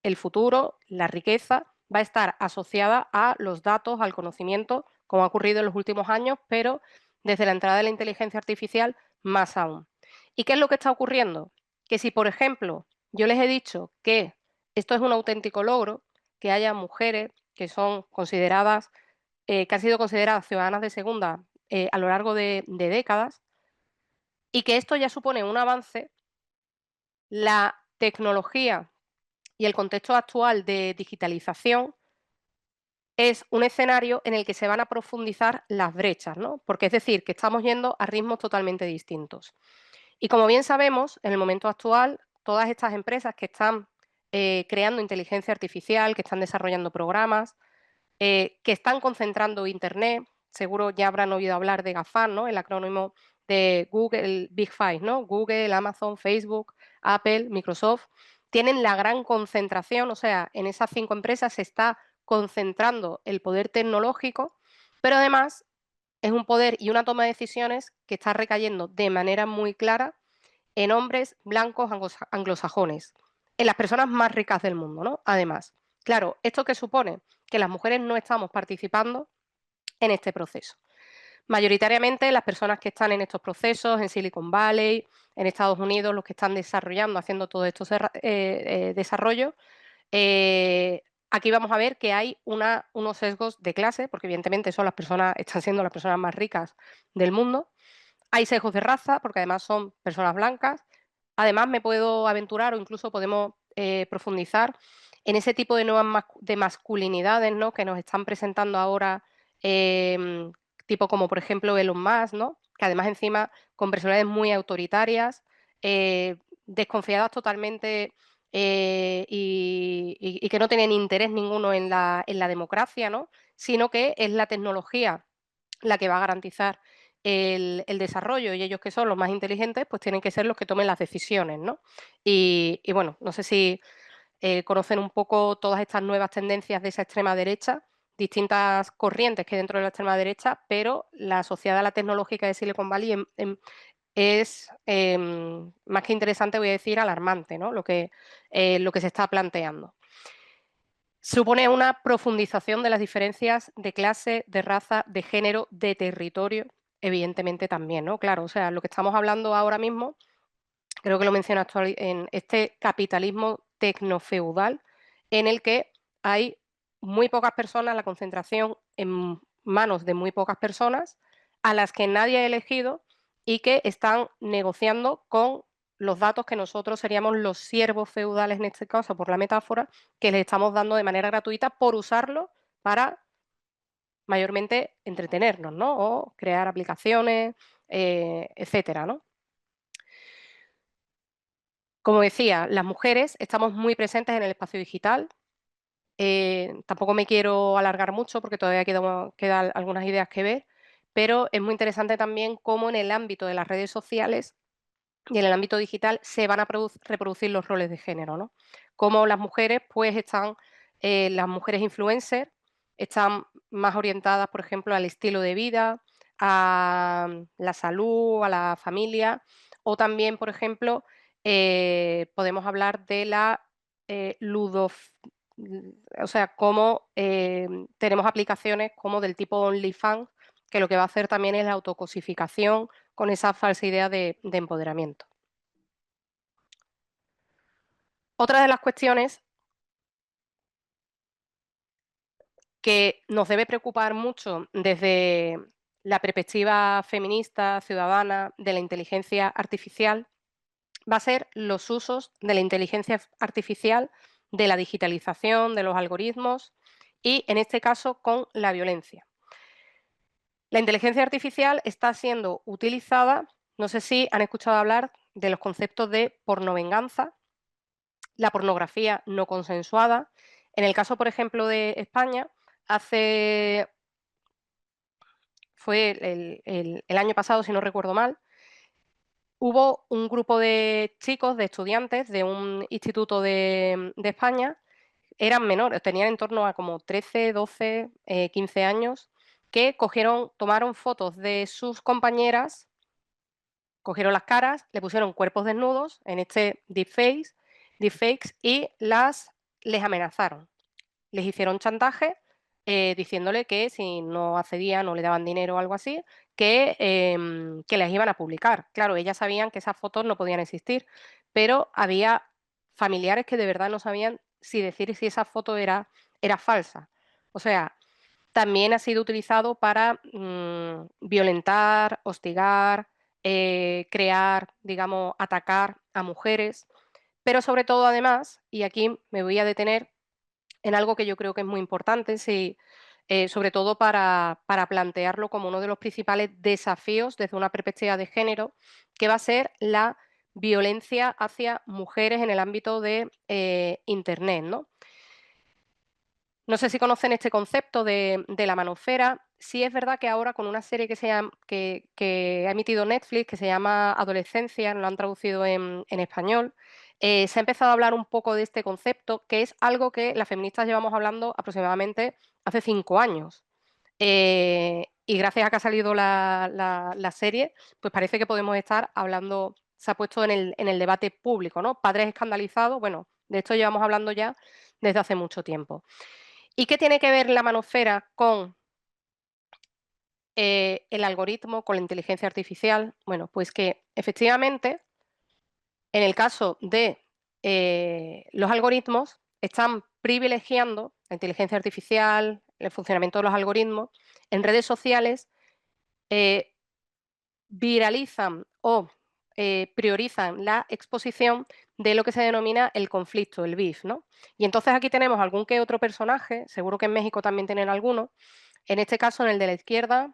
el futuro, la riqueza, va a estar asociada a los datos, al conocimiento, como ha ocurrido en los últimos años, pero desde la entrada de la inteligencia artificial más aún. ¿Y qué es lo que está ocurriendo? Que si, por ejemplo, yo les he dicho que esto es un auténtico logro, que haya mujeres que son consideradas, que han sido consideradas ciudadanas de segunda a lo largo de décadas, y que esto ya supone un avance, la tecnología y el contexto actual de digitalización es un escenario en el que se van a profundizar las brechas, ¿no? Porque es decir, que estamos yendo a ritmos totalmente distintos. Y como bien sabemos, en el momento actual, todas estas empresas que están creando inteligencia artificial, que están desarrollando programas, que están concentrando Internet, seguro ya habrán oído hablar de GAFAM, ¿no? El acrónimo de Google, el Big Five, ¿no? Google, Amazon, Facebook, Apple, Microsoft, tienen la gran concentración, o sea, en esas 5 empresas se está concentrando el poder tecnológico, pero además es un poder y una toma de decisiones que está recayendo de manera muy clara en hombres blancos anglosajones, en las personas más ricas del mundo, ¿no? Además, claro, ¿esto qué supone? Que las mujeres no estamos participando en este proceso. Mayoritariamente las personas que están en estos procesos, en Silicon Valley, en Estados Unidos, los que están desarrollando, haciendo todo estos desarrollos, aquí vamos a ver que hay unos sesgos de clase, porque evidentemente están siendo las personas más ricas del mundo. Hay sesgos de raza, porque además son personas blancas. Además, me puedo aventurar o incluso podemos profundizar en ese tipo de nuevas de masculinidades, ¿no? Que nos están presentando ahora, tipo como por ejemplo Elon Musk, ¿no? Que además encima con personalidades muy autoritarias, desconfiadas totalmente y que no tienen interés ninguno en la democracia, ¿no? Sino que es la tecnología la que va a garantizar el desarrollo y ellos que son los más inteligentes, pues tienen que ser los que tomen las decisiones, ¿no? Y bueno, no sé si conocen un poco todas estas nuevas tendencias de esa extrema derecha, distintas corrientes que hay dentro de la extrema derecha, pero la asociada a la tecnológica de Silicon Valley es más que interesante, voy a decir, alarmante, ¿no? Lo que se está planteando. Supone una profundización de las diferencias de clase, de raza, de género, de territorio, evidentemente también, ¿no? Claro, o sea, lo que estamos hablando ahora mismo, creo que lo mencionas tú en este capitalismo tecnofeudal en el que hay muy pocas personas, la concentración en manos de muy pocas personas a las que nadie ha elegido y que están negociando con los datos que nosotros seríamos los siervos feudales en este caso, por la metáfora, que les estamos dando de manera gratuita por usarlo para mayormente entretenernos, ¿no? O crear aplicaciones, etcétera, ¿no? Como decía, las mujeres estamos muy presentes en el espacio digital. Tampoco me quiero alargar mucho porque todavía quedan algunas ideas que ver, pero es muy interesante también cómo en el ámbito de las redes sociales y en el ámbito digital se van a reproducir los roles de género, ¿no? Cómo las mujeres, pues están, las mujeres influencers están más orientadas, por ejemplo, al estilo de vida, a la salud, a la familia, o también, por ejemplo, podemos hablar de la o sea, cómo tenemos aplicaciones como del tipo OnlyFans, que lo que va a hacer también es la autocosificación con esa falsa idea de empoderamiento. Otra de las cuestiones que nos debe preocupar mucho desde la perspectiva feminista, ciudadana, de la inteligencia artificial, va a ser los usos de la inteligencia artificial, de la digitalización, de los algoritmos y, en este caso, con la violencia. La inteligencia artificial está siendo utilizada, no sé si han escuchado hablar de los conceptos de pornovenganza, la pornografía no consensuada. En el caso, por ejemplo, de España, fue el año pasado, si no recuerdo mal, hubo un grupo de chicos, de estudiantes de un instituto de España, eran menores, tenían en torno a como 13, 12, 15 años, que tomaron fotos de sus compañeras, cogieron las caras, le pusieron cuerpos desnudos en este deepfakes y les amenazaron. Les hicieron chantaje diciéndole que si no accedían o le daban dinero o algo así, que las iban a publicar. Claro, ellas sabían que esas fotos no podían existir, pero había familiares que de verdad no sabían si decir si esa foto era falsa. O sea, también ha sido utilizado para violentar, hostigar, crear, digamos, atacar a mujeres, pero sobre todo además, y aquí me voy a detener en algo que yo creo que es muy importante, sí, sobre todo para plantearlo como uno de los principales desafíos desde una perspectiva de género, que va a ser la violencia hacia mujeres en el ámbito de Internet, ¿no? No sé si conocen este concepto de la manosfera. Sí es verdad que ahora con una serie que ha emitido Netflix, que se llama Adolescencia, lo han traducido en español, se ha empezado a hablar un poco de este concepto, que es algo que las feministas llevamos hablando aproximadamente hace 5 años. Y gracias a que ha salido la serie, pues parece que podemos estar hablando, se ha puesto en el debate público, ¿no? Padres escandalizados, bueno, de esto llevamos hablando ya desde hace mucho tiempo. ¿Y qué tiene que ver la manosfera con el algoritmo, con la inteligencia artificial? Bueno, pues que efectivamente, en el caso de los algoritmos, están privilegiando la inteligencia artificial, el funcionamiento de los algoritmos en redes sociales, eh, viralizan o priorizan la exposición de lo que se denomina el conflicto, el beef, ¿no? Y entonces aquí tenemos algún que otro personaje, seguro que en México también tienen alguno. En este caso, en el de la izquierda,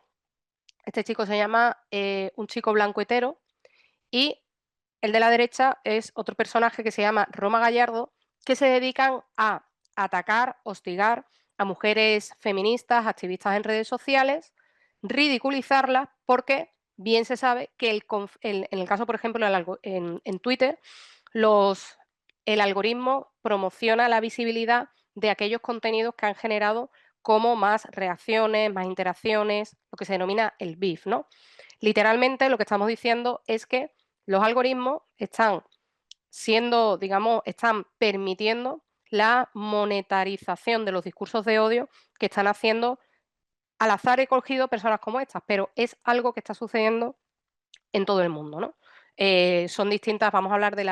este chico se llama Un chico blanco hetero y El de la derecha es otro personaje que se llama Roma Gallardo, que se dedican a atacar, hostigar a mujeres feministas, activistas en redes sociales, ridiculizarlas, porque bien se sabe que en el caso, por ejemplo, en Twitter, el algoritmo promociona la visibilidad de aquellos contenidos que han generado como más reacciones, más interacciones, lo que se denomina el beef, ¿no? Literalmente lo que estamos diciendo es que los algoritmos están siendo, digamos, están permitiendo la monetarización de los discursos de odio que están haciendo al azar he cogido personas como estas, pero es algo que está sucediendo en todo el mundo, ¿no? Son distintas, vamos a hablar de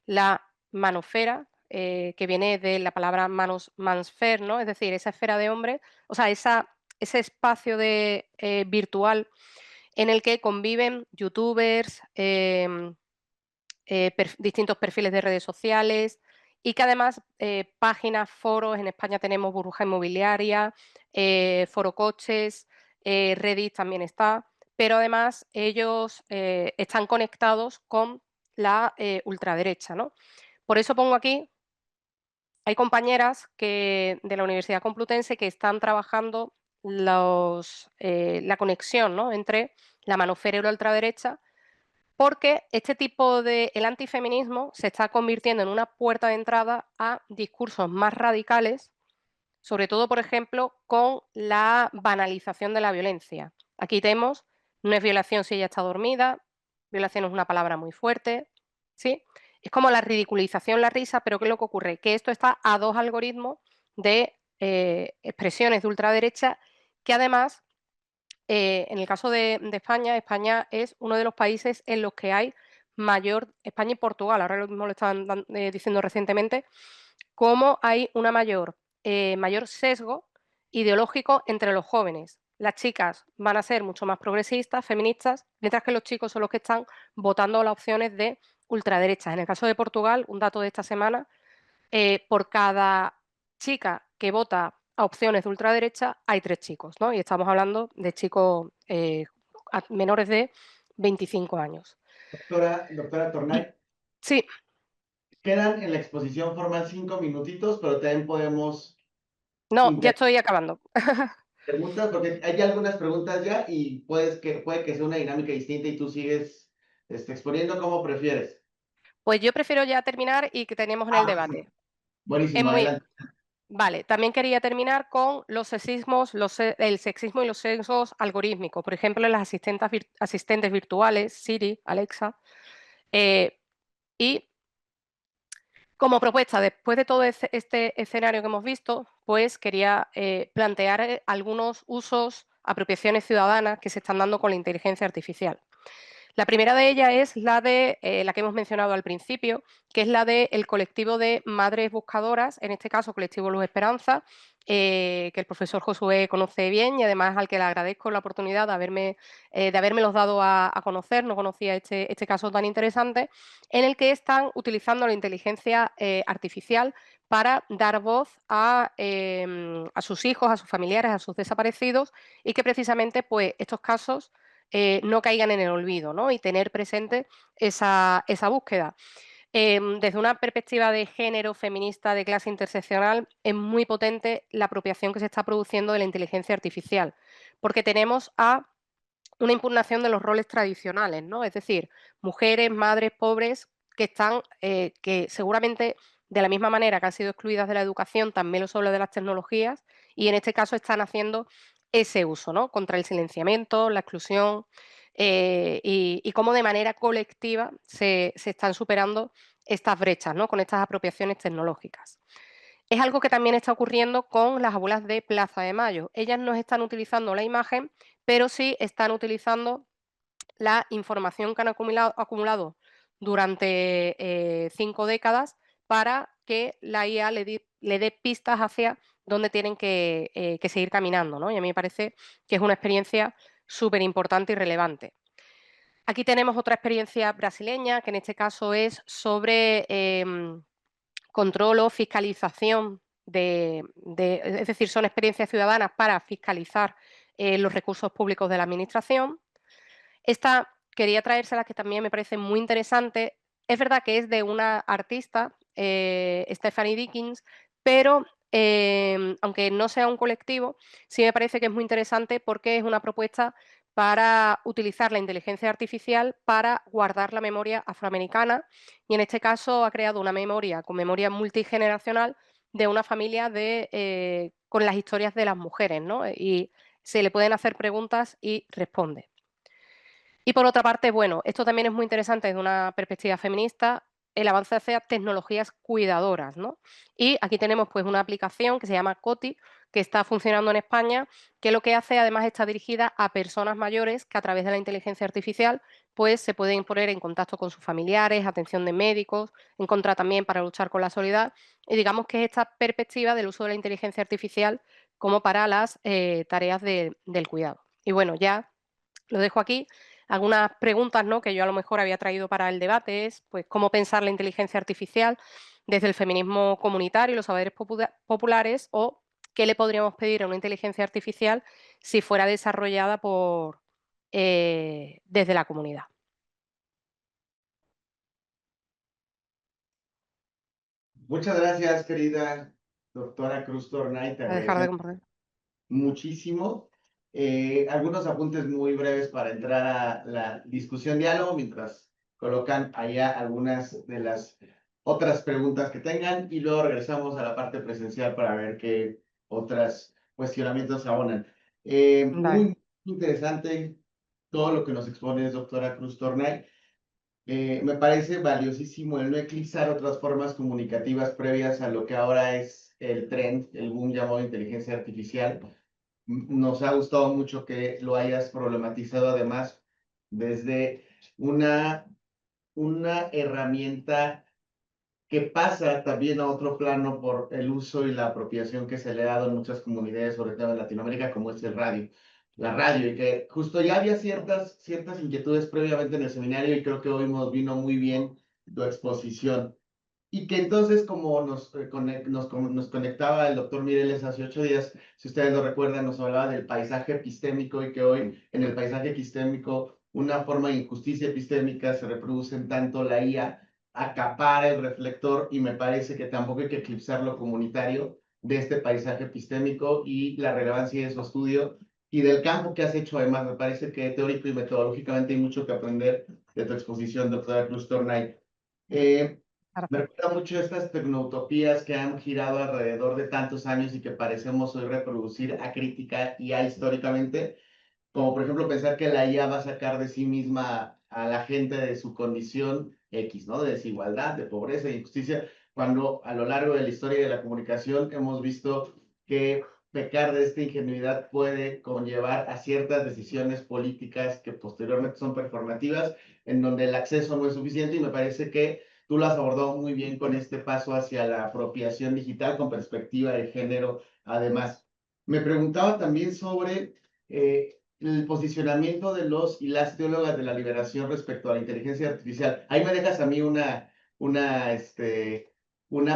la manofera, que viene de la palabra mansfer, ¿no? Es decir, esa esfera de hombre, o sea, ese espacio virtual en el que conviven youtubers, distintos perfiles de redes sociales y que además páginas, foros, en España tenemos Burbuja Inmobiliaria, Foro Coches, Reddit también está, pero además ellos están conectados con la ultraderecha, ¿no? Por eso pongo aquí, hay compañeras de la Universidad Complutense que están trabajando la conexión, ¿no?, entre la manofera y la ultraderecha, porque el antifeminismo se está convirtiendo en una puerta de entrada a discursos más radicales, sobre todo, por ejemplo, con la banalización de la violencia. Aquí tenemos, no es violación si ella está dormida, violación es una palabra muy fuerte, ¿sí? Es como la ridiculización, la risa, pero ¿qué es lo que ocurre? Que esto está a dos algoritmos de expresiones de ultraderecha que además en el caso de España, España es uno de los países en los que hay mayor, España y Portugal, ahora lo mismo lo estaban diciendo recientemente, cómo hay mayor sesgo ideológico entre los jóvenes. Las chicas van a ser mucho más progresistas, feministas, mientras que los chicos son los que están votando las opciones de ultraderechas. En el caso de Portugal, un dato de esta semana, por cada chica que vota a opciones de ultraderecha hay 3 chicos, ¿no? Y estamos hablando de chicos menores de 25 años.
Doctora Tornay,
Sí,
quedan en la exposición formal 5 minutitos, pero también podemos
no, ya
interpretar
estoy acabando.
preguntas, porque hay algunas preguntas ya y puede que sea una dinámica distinta y tú sigues exponiendo como prefieres.
Pues yo prefiero ya terminar y que tenemos en el
Buenísimo,
debate. Es
buenísimo,
muy
adelante.
vale, también quería terminar con los sexismos, el sexismo y los sesgos algorítmicos, por ejemplo, en las asistentes virtuales, Siri, Alexa, y como propuesta, después de todo este escenario que hemos visto, pues quería plantear algunos usos, apropiaciones ciudadanas que se están dando con la inteligencia artificial. La primera de ellas es la que hemos mencionado al principio, que es la del colectivo de madres buscadoras, en este caso colectivo Luz Esperanza, que el profesor Josué conoce bien y además al que le agradezco la oportunidad de haberme dado a conocer, no conocía este caso tan interesante, en el que están utilizando la inteligencia artificial para dar voz a sus hijos, a sus familiares, a sus desaparecidos y que precisamente pues, estos casos no caigan en el olvido, ¿no? Y tener presente esa búsqueda. Desde una perspectiva de género, feminista, de clase interseccional, es muy potente la apropiación que se está produciendo de la inteligencia artificial, porque tenemos a una impugnación de los roles tradicionales, ¿no? Es decir, mujeres, madres, pobres, que seguramente de la misma manera que han sido excluidas de la educación, también lo son de las tecnologías, y en este caso están haciendo ese uso, ¿no? Contra el silenciamiento, la exclusión, y cómo de manera colectiva se están superando estas brechas, ¿no? Con estas apropiaciones tecnológicas. Es algo que también está ocurriendo con las abuelas de Plaza de Mayo. Ellas no están utilizando la imagen, pero sí están utilizando la información que han acumulado durante 5 décadas para que la IA le dé pistas hacia dónde tienen que seguir caminando, ¿no? Y a mí me parece que es una experiencia súper importante y relevante. Aquí tenemos otra experiencia brasileña, que en este caso es sobre control o fiscalización es decir, son experiencias ciudadanas para fiscalizar los recursos públicos de la administración. Esta quería traérselas, que también me parece muy interesante. Es verdad que es de una artista, Stephanie Dickens, pero, aunque no sea un colectivo, sí me parece que es muy interesante porque es una propuesta para utilizar la inteligencia artificial para guardar la memoria afroamericana, y en este caso ha creado una memoria con memoria multigeneracional de una familia con las historias de las mujeres, ¿no? Y se le pueden hacer preguntas y responde. Y por otra parte, bueno, esto también es muy interesante desde una perspectiva feminista, el avance hacia tecnologías cuidadoras, ¿no? Y aquí tenemos pues una aplicación que se llama Coti, que está funcionando en España, que lo que hace además está dirigida a personas mayores que a través de la inteligencia artificial pues se pueden poner en contacto con sus familiares, atención de médicos, en contra también para luchar con la soledad. Y digamos que es esta perspectiva del uso de la inteligencia artificial como para las tareas del cuidado. Y bueno, ya lo dejo aquí. Algunas preguntas, ¿no?, que yo a lo mejor había traído para el debate es, pues, cómo pensar la inteligencia artificial desde el feminismo comunitario y los saberes populares, o qué le podríamos pedir a una inteligencia artificial si fuera desarrollada desde la comunidad.
Muchas gracias, querida doctora Cruz Tornay, te
Voy a dejar de
agradecemos
compartir.
muchísimo. Algunos apuntes muy breves para entrar a la discusión diálogo mientras colocan allá algunas de las otras preguntas que tengan y luego regresamos a la parte presencial para ver qué otros cuestionamientos abonan.
Vale,
Muy interesante todo lo que nos expone doctora Cruz Tornay. Me parece valiosísimo el no eclipsar otras formas comunicativas previas a lo que ahora es el trend, el boom llamado inteligencia artificial. Nos ha gustado mucho que lo hayas problematizado además desde una, una herramienta que pasa también a otro plano por el uso y la apropiación que se le ha dado en muchas comunidades, sobre todo en Latinoamérica, como es el radio, la radio, y que justo ya había ciertas inquietudes previamente en el seminario y creo que hoy nos vino muy bien tu exposición. Y que entonces, como nos conectaba el doctor Mireles hace 8 días, si ustedes lo recuerdan, nos hablaba del paisaje epistémico y que hoy en el paisaje epistémico, una forma de injusticia epistémica se reproduce en tanto la IA acapara el reflector y me parece que tampoco hay que eclipsar lo comunitario de este paisaje epistémico y la relevancia de su estudio y del campo que has hecho además. Me parece que teórico y metodológicamente hay mucho que aprender de tu exposición, doctora Cruz Tornay. Me
gracias.
recuerda mucho estas tecnoutopías que han girado alrededor de tantos años y que parecemos hoy reproducir a crítica y a históricamente, como por ejemplo pensar que la IA va a sacar de sí misma a la gente de su condición X, ¿no? De desigualdad, de pobreza, de injusticia, cuando a lo largo de la historia de la comunicación hemos visto que pecar de esta ingenuidad puede conllevar a ciertas decisiones políticas que posteriormente son performativas, en donde el acceso no es suficiente y me parece que tú lo has abordado muy bien con este paso hacia la apropiación digital con perspectiva de género. Además, me preguntaba también sobre el posicionamiento de los y las teólogas de la liberación respecto a la inteligencia artificial. Ahí me dejas a mí una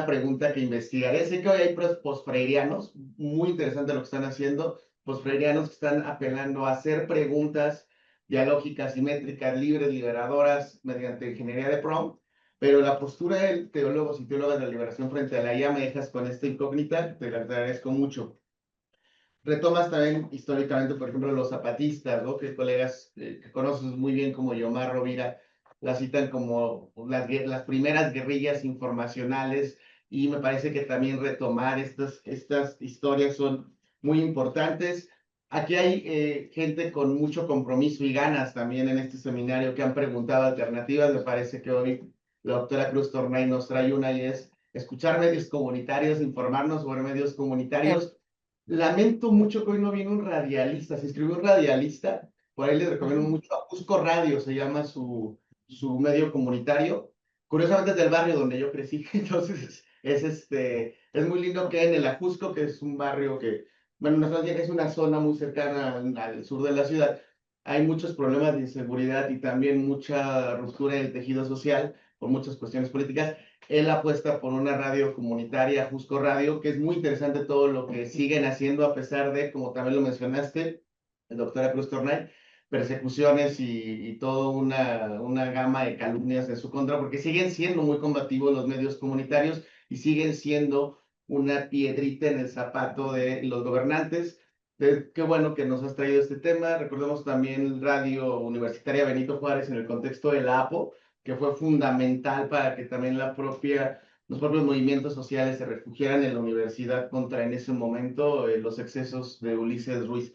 pregunta que investigaré. Sé que hoy hay posfreirianos, muy interesante lo que están haciendo, posfreirianos que están apelando a hacer preguntas dialógicas, simétricas, libres, liberadoras, mediante ingeniería de prompt, pero la postura de teólogos y teólogas de la liberación frente a la IA me dejas con esta incógnita, te la agradezco mucho. Retomas también históricamente, por ejemplo, los zapatistas, ¿no? Que colegas que conoces muy bien como Yomar Rovira la citan como las primeras guerrillas informacionales y me parece que también retomar estas historias son muy importantes. Aquí hay gente con mucho compromiso y ganas también en este seminario que han preguntado alternativas. Me parece que hoy la doctora Cruz Tornay nos trae una y es escuchar medios comunitarios, informarnos sobre medios
Sí.
comunitarios. Lamento mucho que hoy no viene un radialista, se escribió un radialista, por ahí les recomiendo
Ujú.
mucho, Ajusco Radio se llama su medio comunitario, curiosamente es del barrio donde yo crecí, entonces es muy lindo que en el Ajusco, que es un barrio que, bueno, no es una zona muy cercana al sur de la ciudad, hay muchos problemas de inseguridad y también mucha ruptura del tejido social por muchas cuestiones políticas. Él apuesta por una radio comunitaria, Jusco Radio, que es muy interesante todo lo que siguen haciendo a pesar de, como también lo mencionaste, el doctora Cruz Tornay, persecuciones y toda una gama de calumnias en su contra, porque siguen siendo muy combativos los medios comunitarios y siguen siendo una piedrita en el zapato de los gobernantes. Qué bueno que nos has traído este tema. Recordemos también Radio Universitaria Benito Juárez en el contexto de la APO, que fue fundamental para que también los propios movimientos sociales se refugiaran en la universidad contra en ese momento los excesos de Ulises Ruiz.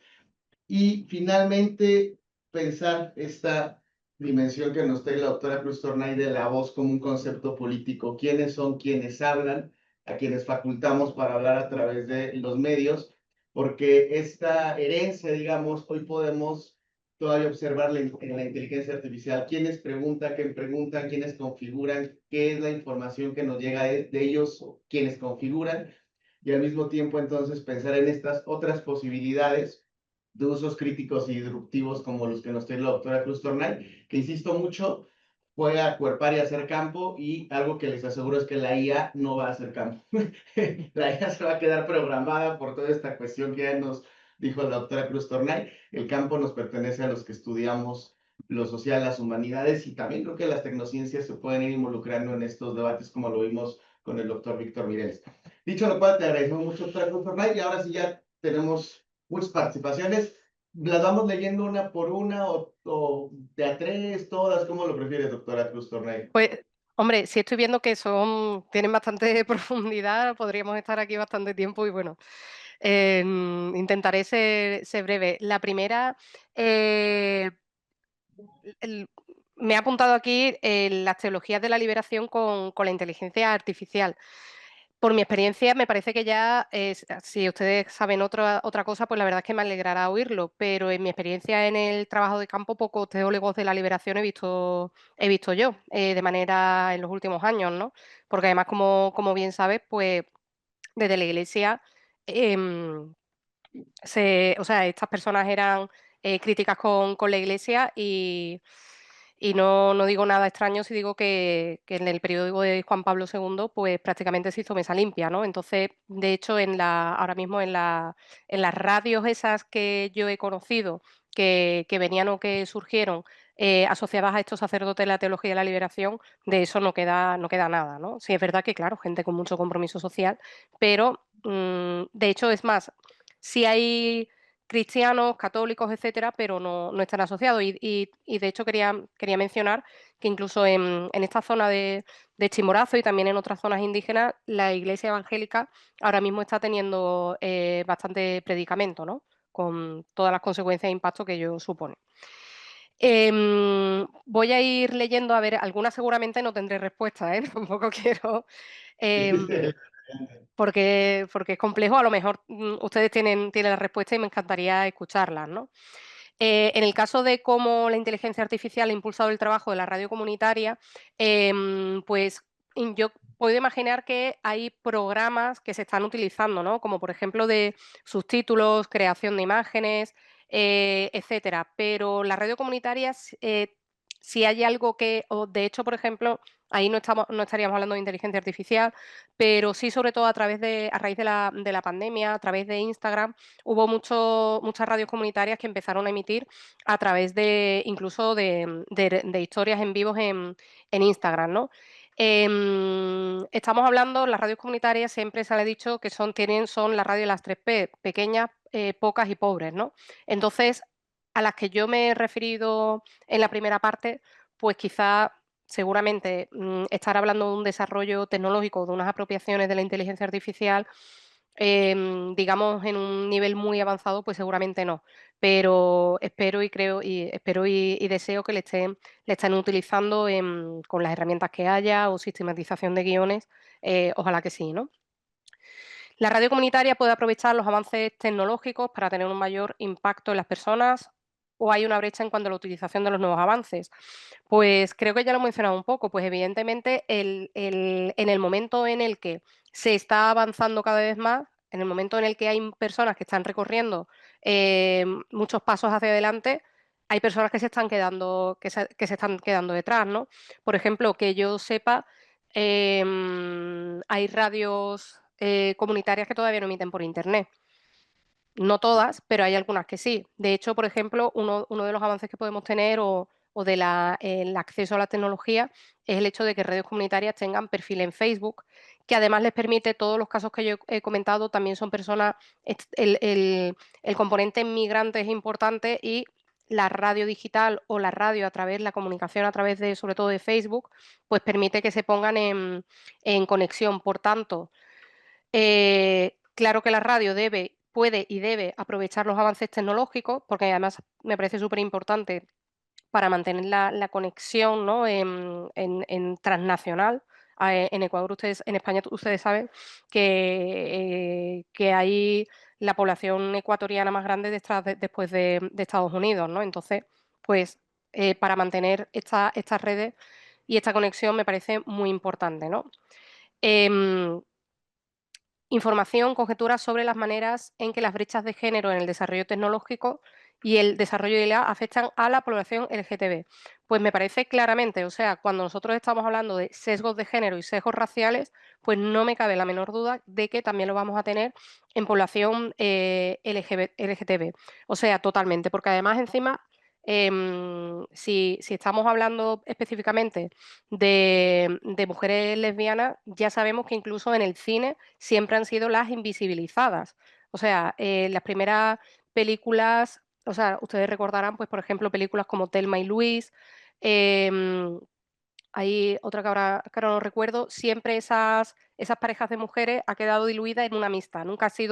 Y finalmente, pensar esta dimensión que nos trae la doctora Cruz Tornay de la voz como un concepto político. ¿Quiénes son quienes hablan, a quienes facultamos para hablar a través de los medios? Porque esta herencia, digamos, hoy podemos todavía observarla en la inteligencia artificial. ¿Quiénes preguntan, quiénes configuran, qué es la información que nos llega de ellos, quienes configuran? Y al mismo tiempo, entonces, pensar en estas otras posibilidades de usos críticos y disruptivos como los que nos trae la doctora Cruz Tornay, que insisto mucho, puede acuerpar y hacer campo, y algo que les aseguro es que la IA no va a hacer campo. La IA se va a quedar programada por toda esta cuestión que ya nos dijo la doctora Cruz Tornay. El campo nos pertenece a los que estudiamos lo social, las humanidades, y también creo que las tecnociencias se pueden ir involucrando en estos debates como lo vimos con el doctor Víctor Mireles. Dicho lo cual, te agradecemos mucho, doctora Cruz Tornay, y ahora sí ya tenemos muchas participaciones. ¿Las vamos leyendo una por una o de a tres, todas? ¿Cómo lo prefieres, doctora Cruz Tornay?
Pues, hombre, sí estoy viendo que tienen bastante profundidad, podríamos estar aquí bastante tiempo y bueno, intentaré ser breve. La primera, eh, el- me ha apuntado aquí las teologías de la liberación con la inteligencia artificial. Por mi experiencia, me parece que ya, si ustedes saben otra cosa, pues la verdad es que me alegrará oírlo, pero en mi experiencia en el trabajo de campo, pocos teólogos de la liberación he visto yo, de manera en los últimos años, ¿no? Porque además, como bien sabes, pues desde la Iglesia, em, o sea, estas personas eran críticas con la Iglesia y no digo nada extraño si digo que en el periodo de Juan Pablo II, pues prácticamente se hizo mesa limpia, ¿no? Entonces, de hecho, ahora mismo en las radios esas que yo he conocido, que venían o que surgieron asociadas a estos sacerdotes de la teología de la liberación, de eso no queda nada, ¿no? Sí, es verdad que, claro, gente con mucho compromiso social, pero de hecho, es más, sí hay cristianos, católicos, etcétera, pero no están asociados. Y de hecho quería mencionar que incluso en esta zona de Chimborazo y también en otras zonas indígenas, la iglesia evangélica ahora mismo está teniendo bastante predicamento, ¿no? Con todas las consecuencias e impacto que ello supone. Voy a ir leyendo, a ver, algunas seguramente no tendré respuesta, ¿eh? Tampoco quiero, em, porque es complejo, a lo mejor ustedes tienen la respuesta y me encantaría escucharlas, ¿no? En el caso de cómo la inteligencia artificial ha impulsado el trabajo de la radio comunitaria, pues yo puedo imaginar que hay programas que se están utilizando, ¿no? Como por ejemplo de subtítulos, creación de imágenes, etcétera. Pero la radio comunitaria, si hay algo o de hecho, por ejemplo, ahí no estaríamos hablando de inteligencia artificial, pero sí, sobre todo a raíz de la pandemia, a través de Instagram, hubo muchas radios comunitarias que empezaron a emitir a través incluso de historias en vivos en Instagram, ¿no? Estamos hablando, las radios comunitarias siempre se le ha dicho que son la radio de las 3P, pequeñas, pocas y pobres, ¿no? Entonces, a las que yo me he referido en la primera parte, pues quizá seguramente estar hablando de un desarrollo tecnológico, de unas apropiaciones de la inteligencia artificial, digamos, en un nivel muy avanzado, pues seguramente no. Pero espero y deseo que le estén utilizando con las herramientas que haya o sistematización de guiones, ojalá que sí, ¿no? La radio comunitaria puede aprovechar los avances tecnológicos para tener un mayor impacto en las personas, o hay una brecha en cuanto a la utilización de los nuevos avances. Pues creo que ya lo he mencionado un poco, pues evidentemente en el momento en el que se está avanzando cada vez más, en el momento en el que hay personas que están recorriendo muchos pasos hacia adelante, hay personas que se están quedando, que se están quedando detrás, ¿no? Por ejemplo, que yo sepa, hay radios comunitarias que todavía no emiten por internet. No todas, pero hay algunas que sí. De hecho, por ejemplo, uno de los avances que podemos tener o de el acceso a la tecnología es el hecho de que redes comunitarias tengan perfil en Facebook, que además les permite, todos los casos que yo he comentado, también son personas, el componente migrante es importante y la radio digital o la radio a través, la comunicación a través de, sobre todo de Facebook, pues permite que se pongan en conexión. Por tanto, claro que la radio puede y debe aprovechar los avances tecnológicos, porque además me parece súper importante para mantener la conexión, ¿no? en transnacional. En Ecuador, en España, ustedes saben que hay la población ecuatoriana más grande después de Estados Unidos, ¿no? Entonces, pues para mantener estas redes y esta conexión me parece muy importante, ¿no? Em, Información, conjeturas sobre las maneras en que las brechas de género en el desarrollo tecnológico y el desarrollo de IA afectan a la población LGTB. Pues me parece claramente, o sea, cuando nosotros estamos hablando de sesgos de género y sesgos raciales, pues no me cabe la menor duda de que también lo vamos a tener en población LGTB. O sea, totalmente, porque además encima, si estamos hablando específicamente de mujeres lesbianas, ya sabemos que incluso en el cine siempre han sido las invisibilizadas. O sea, las primeras películas, o sea, ustedes recordarán, pues, por ejemplo, películas como Thelma y Luis, em, hay otra que ahora no recuerdo, siempre esas parejas de mujeres ha quedado diluida en una amistad, nunca se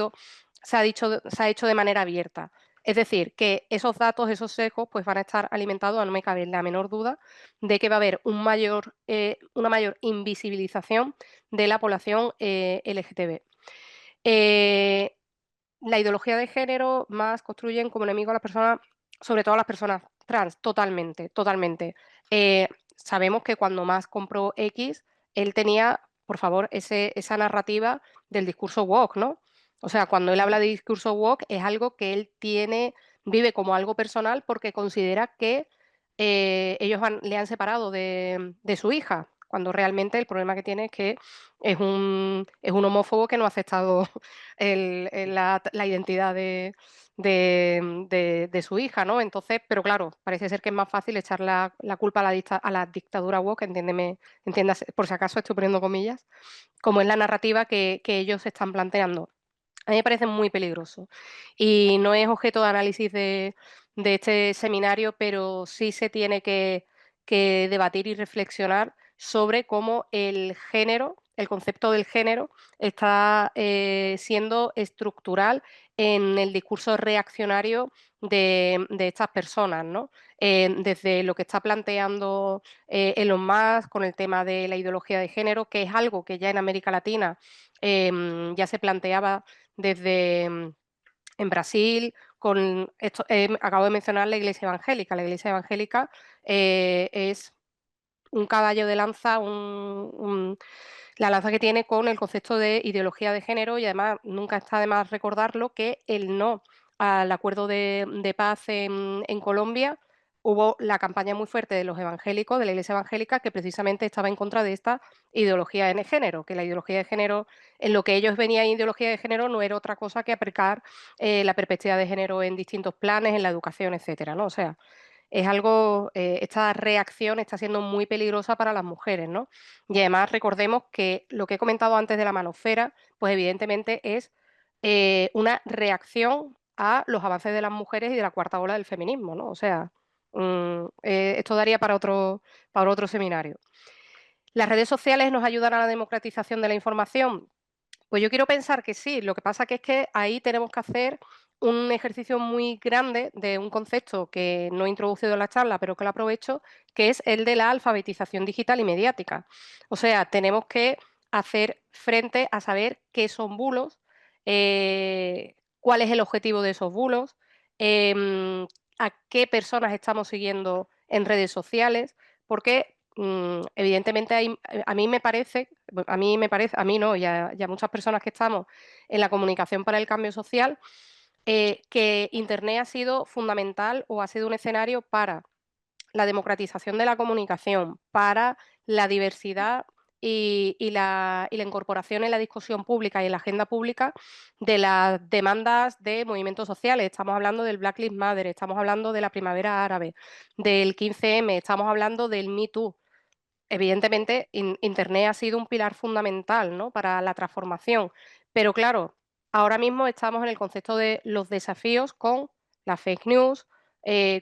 ha hecho de manera abierta. Es decir, que esos datos, esos sesgos, pues van a estar alimentados, no me cabe la menor duda, de que va a haber una mayor invisibilización de la población LGTB. Eh, la ideología de género más construyen como enemigo a las personas, sobre todo a las personas trans, totalmente, totalmente. Sabemos que cuando más compró X, él tenía, por favor, esa narrativa del discurso woke, ¿no? O sea, cuando él habla de discurso woke es algo que él vive como algo personal porque considera que le han separado de su hija, cuando realmente el problema que tiene es que es un homófobo que no ha aceptado la identidad de su hija, ¿no? Entonces, pero claro, parece ser que es más fácil echar la culpa a la dictadura woke, entiéndase, por si acaso estoy poniendo comillas, como es la narrativa que ellos están planteando. A mí me parece muy peligroso y no es objeto de análisis de este seminario, pero sí se tiene que debatir y reflexionar sobre cómo el género, el concepto del género, está siendo estructural en el discurso reaccionario de estas personas, ¿no? Desde lo que está planteando Elon Musk con el tema de la ideología de género, que es algo que ya en América Latina ya se planteaba desde en Brasil, con esto, acabo de mencionar la Iglesia Evangélica. La Iglesia Evangélica es un caballo de lanza, la lanza que tiene con el concepto de ideología de género y además nunca está de más recordarlo que el no al acuerdo de paz en Colombia. Hubo la campaña muy fuerte de los evangélicos, de la Iglesia Evangélica, que precisamente estaba en contra de esta ideología de género, que la ideología de género, en lo que ellos venían ideología de género, no era otra cosa que aplicar la perspectiva de género en distintos planes, en la educación, etcétera, ¿no? O sea, es algo, esta reacción está siendo muy peligrosa para las mujeres, ¿no? Y además recordemos que lo que he comentado antes de la manosfera, pues evidentemente es una reacción a los avances de las mujeres y de la cuarta ola del feminismo, ¿no? O sea, esto daría para otro seminario. ¿Las redes sociales nos ayudan a la democratización de la información? Pues yo quiero pensar que sí, lo que pasa que es que ahí tenemos que hacer un ejercicio muy grande de un concepto que no he introducido en la charla, pero que lo aprovecho, que es el de la alfabetización digital y mediática. O sea, tenemos que hacer frente a saber qué son bulos, cuál es el objetivo de esos bulos, a qué personas estamos siguiendo en redes sociales, porque evidentemente a mí no, y a muchas personas que estamos en la comunicación para el cambio social, que Internet ha sido fundamental o ha sido un escenario para la democratización de la comunicación, para la diversidad y la incorporación en la discusión pública y en la agenda pública de las demandas de movimientos sociales. Estamos hablando del Black Lives Matter, estamos hablando de la primavera árabe, del 15M, estamos hablando del Me Too. Evidentemente, Internet ha sido un pilar fundamental, ¿no?, para la transformación, pero claro, ahora mismo estamos en el concepto de los desafíos con las fake news,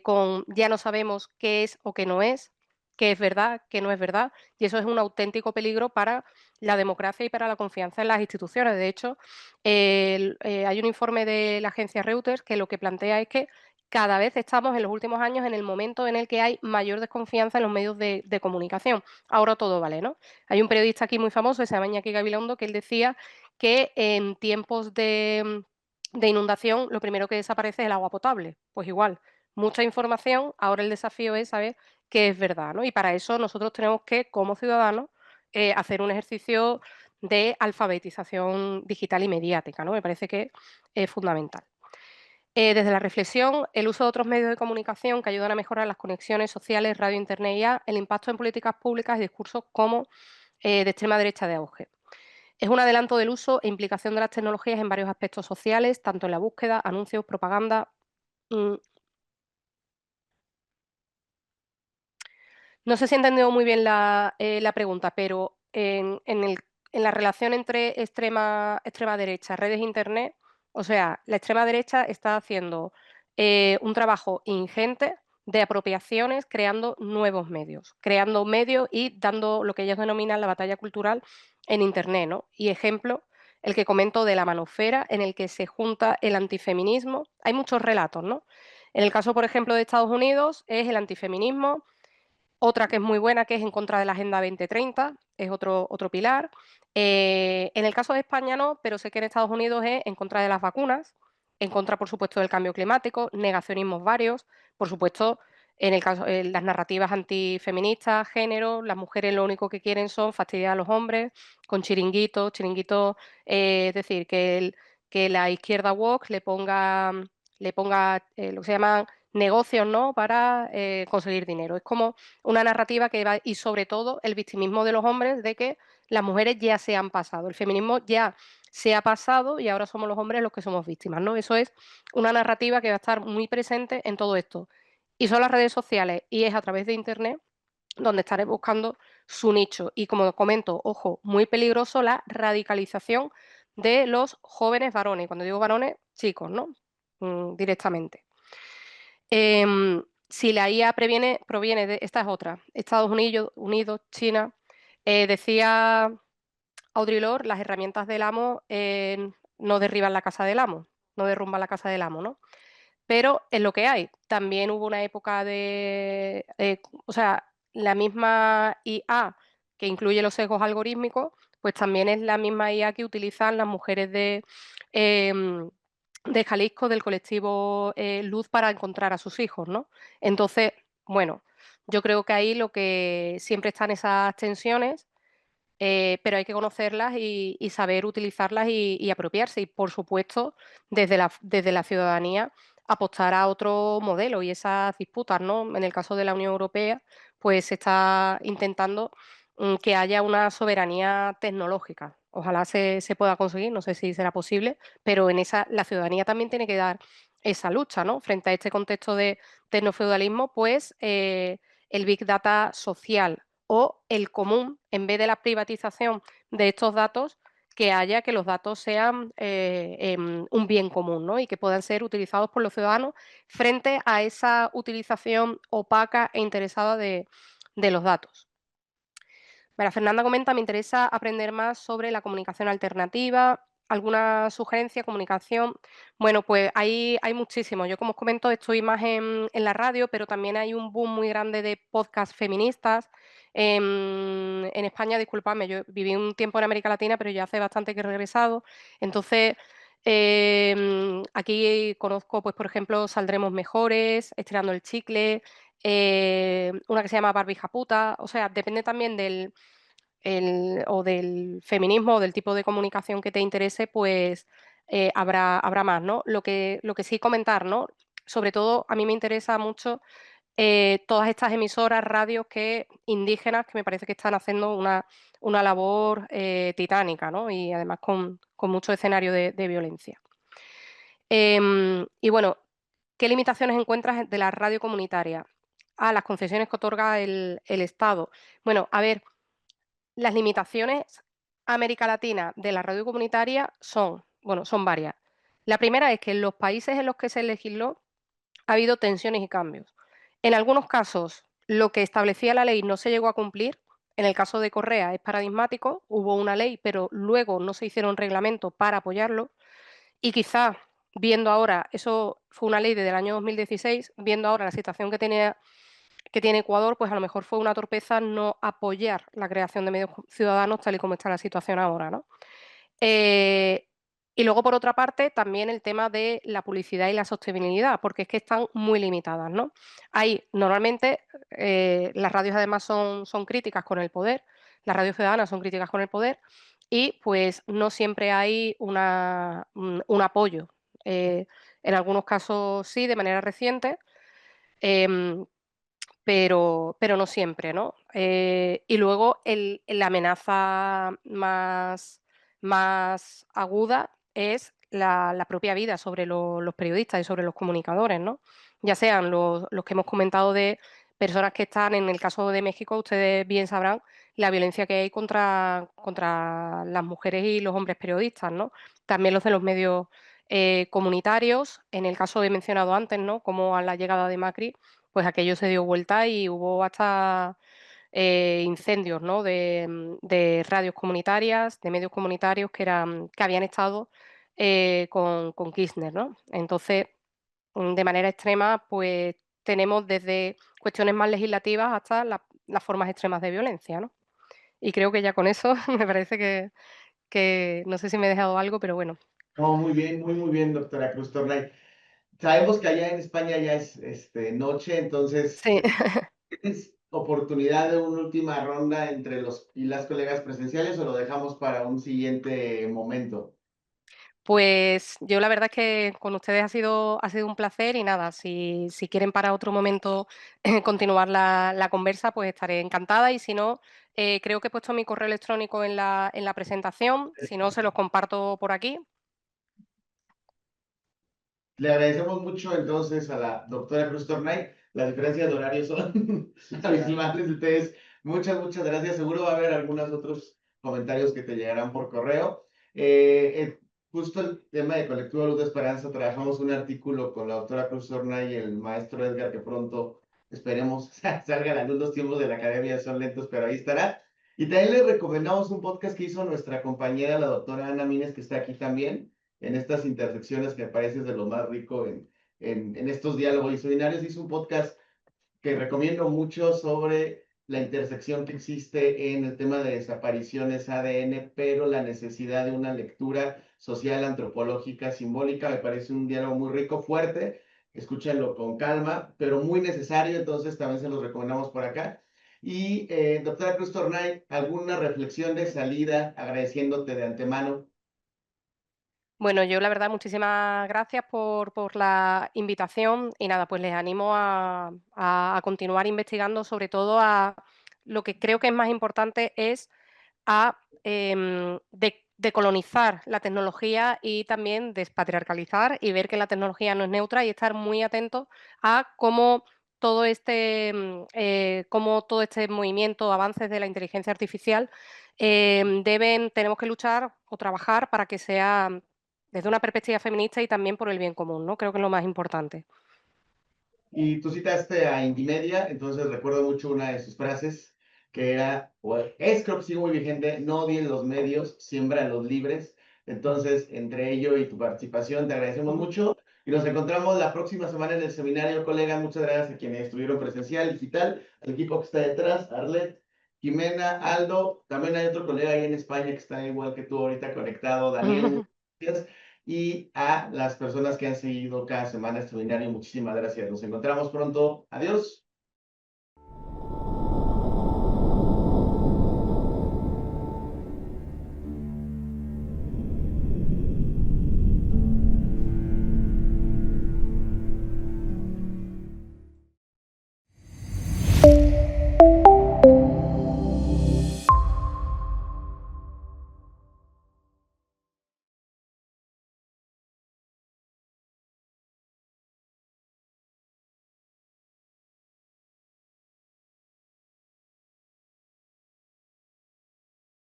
con ya no sabemos qué es o qué no es, qué es verdad, qué no es verdad, y eso es un auténtico peligro para la democracia y para la confianza en las instituciones. De hecho, hay un informe de la agencia Reuters que lo que plantea es que cada vez estamos en los últimos años en el momento en el que hay mayor desconfianza en los medios de comunicación. Ahora todo vale, ¿no? Hay un periodista aquí muy famoso, se llama Iñaki Gabilondo, que él decía que en tiempos de inundación lo primero que desaparece es el agua potable. Pues igual, mucha información, ahora el desafío es saber qué es verdad, ¿no? Y para eso nosotros tenemos que, como ciudadanos, hacer un ejercicio de alfabetización digital y mediática, ¿no? Me parece que es fundamental. Desde la reflexión, el uso de otros medios de comunicación que ayudan a mejorar las conexiones sociales, radio, internet y el impacto en políticas públicas y discursos como de extrema derecha de auge. Es un adelanto del uso e implicación de las tecnologías en varios aspectos sociales, tanto en la búsqueda, anuncios, propaganda. mm, No sé si he entendido muy bien la pregunta, pero en la relación entre extrema derecha, redes internet, o sea, la extrema derecha está haciendo un trabajo ingente de apropiaciones, creando medios y dando lo que ellos denominan la batalla cultural en internet, ¿no? Y ejemplo, el que comento de la manosfera, en el que se junta el antifeminismo. Hay muchos relatos, ¿no? En el caso, por ejemplo, de Estados Unidos, es el antifeminismo. Otra que es muy buena, que es en contra de la Agenda 2030, es otro pilar. En el caso de España no, pero sé que en Estados Unidos es en contra de las vacunas, en contra, por supuesto, del cambio climático, negacionismos varios, por supuesto, en el caso, las narrativas antifeministas, género, las mujeres lo único que quieren son fastidiar a los hombres con chiringuitos, es decir, que la izquierda woke le ponga lo que se llaman negocios, ¿no?, para conseguir dinero. Es como una narrativa que va, y sobre todo el victimismo de los hombres de que las mujeres ya se han pasado, el feminismo ya se ha pasado y ahora somos los hombres los que somos víctimas, ¿no? Eso es una narrativa que va a estar muy presente en todo esto. Y son las redes sociales y es a través de Internet donde estaré buscando su nicho. Y como comento, ojo, muy peligroso la radicalización de los jóvenes varones. Cuando digo varones, chicos, ¿no? Directamente. Si la IA proviene de, esta es otra, Estados Unidos, China, decía Audre Lorde, las herramientas del amo no derriban la casa del amo, no derrumban la casa del amo, ¿no? Pero es lo que hay. También hubo una época o sea, la misma IA que incluye los sesgos algorítmicos, pues también es la misma IA que utilizan las mujeres em, de Jalisco, del colectivo Luz, para encontrar a sus hijos, ¿no? Entonces, bueno, yo creo que ahí lo que siempre están esas tensiones, pero hay que conocerlas y saber utilizarlas y apropiarse. Y, por supuesto, desde la ciudadanía, apostar a otro modelo y esas disputas, ¿no? En el caso de la Unión Europea, pues se está intentando que haya una soberanía tecnológica. Ojalá se pueda conseguir, no sé si será posible, pero en esa la ciudadanía también tiene que dar esa lucha, ¿no? Frente a este contexto de tecnofeudalismo, pues el Big Data social o el común, en vez de la privatización de estos datos, que los datos sean un bien común, ¿no? Y que puedan ser utilizados por los ciudadanos frente a esa utilización opaca e interesada de los datos. María Fernanda comenta, me interesa aprender más sobre la comunicación alternativa. ¿Alguna sugerencia, comunicación? Bueno, pues hay muchísimo. Yo, como os comento, estoy más en la radio, pero también hay un boom muy grande de podcasts feministas. En España, disculpadme, yo viví un tiempo en América Latina, pero ya hace bastante que he regresado. Entonces, aquí conozco, pues, por ejemplo, Saldremos Mejores, Estirando el Chicle, una que se llama Barbie Japuta. O sea, depende también del feminismo o del tipo de comunicación que te interese, pues habrá más, ¿no? Lo que sí comentar, ¿no? Sobre todo, a mí me interesa mucho todas estas emisoras, radios indígenas que me parece que están haciendo una labor titánica, ¿no? Y además con mucho escenario de violencia. Y bueno, ¿qué limitaciones encuentras de la radio comunitaria? Las concesiones que otorga el Estado. Bueno, a ver, las limitaciones a América Latina de la radio comunitaria son varias. La primera es que en los países en los que se legisló ha habido tensiones y cambios. En algunos casos, lo que establecía la ley no se llegó a cumplir. En el caso de Correa es paradigmático, hubo una ley, pero luego no se hicieron reglamentos para apoyarlo. Y quizás, viendo ahora, eso fue una ley desde el año 2016, viendo ahora la situación que tiene Ecuador, pues a lo mejor fue una torpeza no apoyar la creación de medios ciudadanos tal y como está la situación ahora, ¿no? Y luego, por otra parte, también el tema de la publicidad y la sostenibilidad, porque es que están muy limitadas, ¿no? Hay normalmente, las radios además son críticas con el poder, las radios ciudadanas son críticas con el poder y pues no siempre hay un apoyo. En algunos casos sí, de manera reciente, em, pero no siempre, ¿no? Y luego la amenaza más aguda es la propia vida sobre los periodistas y sobre los comunicadores, ¿no? Ya sean los que hemos comentado de personas que están, en el caso de México, ustedes bien sabrán la violencia que hay contra las mujeres y los hombres periodistas, ¿no? También los de los medios comunitarios, en el caso he mencionado antes, ¿no? Como a la llegada de Macri, pues aquello se dio vuelta y hubo hasta incendios, ¿no? De radios comunitarias, de medios comunitarios que habían estado con Kirchner, ¿no? Entonces, de manera extrema, pues tenemos desde cuestiones más legislativas hasta las formas extremas de violencia, ¿no? Y creo que ya con eso me parece que no sé si me he dejado algo, pero bueno.
No, muy bien, muy bien, doctora Cruz Tornay. Sabemos que allá en España ya es noche, entonces,
Sí.
¿tienes oportunidad de una última ronda entre los y las colegas presenciales o lo dejamos para un siguiente momento?
Pues yo la verdad es que con ustedes ha sido un placer y nada, si quieren para otro momento continuar la conversa, pues estaré encantada y si no, creo que he puesto mi correo electrónico en la presentación, si no se los comparto por aquí.
Le agradecemos mucho entonces a la doctora Cruz Tornay. Las diferencias de horario son abismales. Entonces, muchas gracias. Seguro va a haber algunos otros comentarios que te llegarán por correo. Justo el tema de Colectivo Luz de Esperanza, trabajamos un artículo con la doctora Cruz Tornay y el maestro Edgar, que pronto esperemos salga a la luz. Los tiempos de la academia son lentos, pero ahí estará. Y también les recomendamos un podcast que hizo nuestra compañera, la doctora Ana Mines, que está aquí también en estas intersecciones que me parece de lo más rico en estos diálogos disciplinarios. Hizo un podcast que recomiendo mucho sobre la intersección que existe en el tema de desapariciones ADN, pero la necesidad de una lectura social, antropológica, simbólica. Me parece un diálogo muy rico, fuerte. Escúchenlo con calma, pero muy necesario, entonces también se los recomendamos por acá. Y doctora Cruz Tornay, ¿alguna reflexión de salida agradeciéndote de antemano?
Bueno, yo la verdad muchísimas gracias por la invitación y nada, pues les animo a continuar investigando, sobre todo a lo que creo que es más importante es a decolonizar la tecnología y también despatriarcalizar y ver que la tecnología no es neutra y estar muy atentos a cómo todo este movimiento, avances de la inteligencia artificial, tenemos que luchar o trabajar para que sea desde una perspectiva feminista y también por el bien común, ¿no? Creo que es lo más importante.
Y tú citaste a Indymedia, entonces recuerdo mucho una de sus frases que era, o es creo que sigue muy vigente, no odien los medios, siembra los libres. Entonces, entre ello y tu participación, te agradecemos
Ujú.
mucho y nos encontramos la próxima semana en el seminario, colega. Muchas gracias a quienes estuvieron presencial, digital, al equipo que está detrás, Arlet, Jimena, Aldo, también hay otro colega ahí en España que está igual que tú ahorita conectado, Daniel, muchas gracias. Y a las personas que han seguido cada semana este seminario, muchísimas gracias. Nos encontramos pronto. Adiós.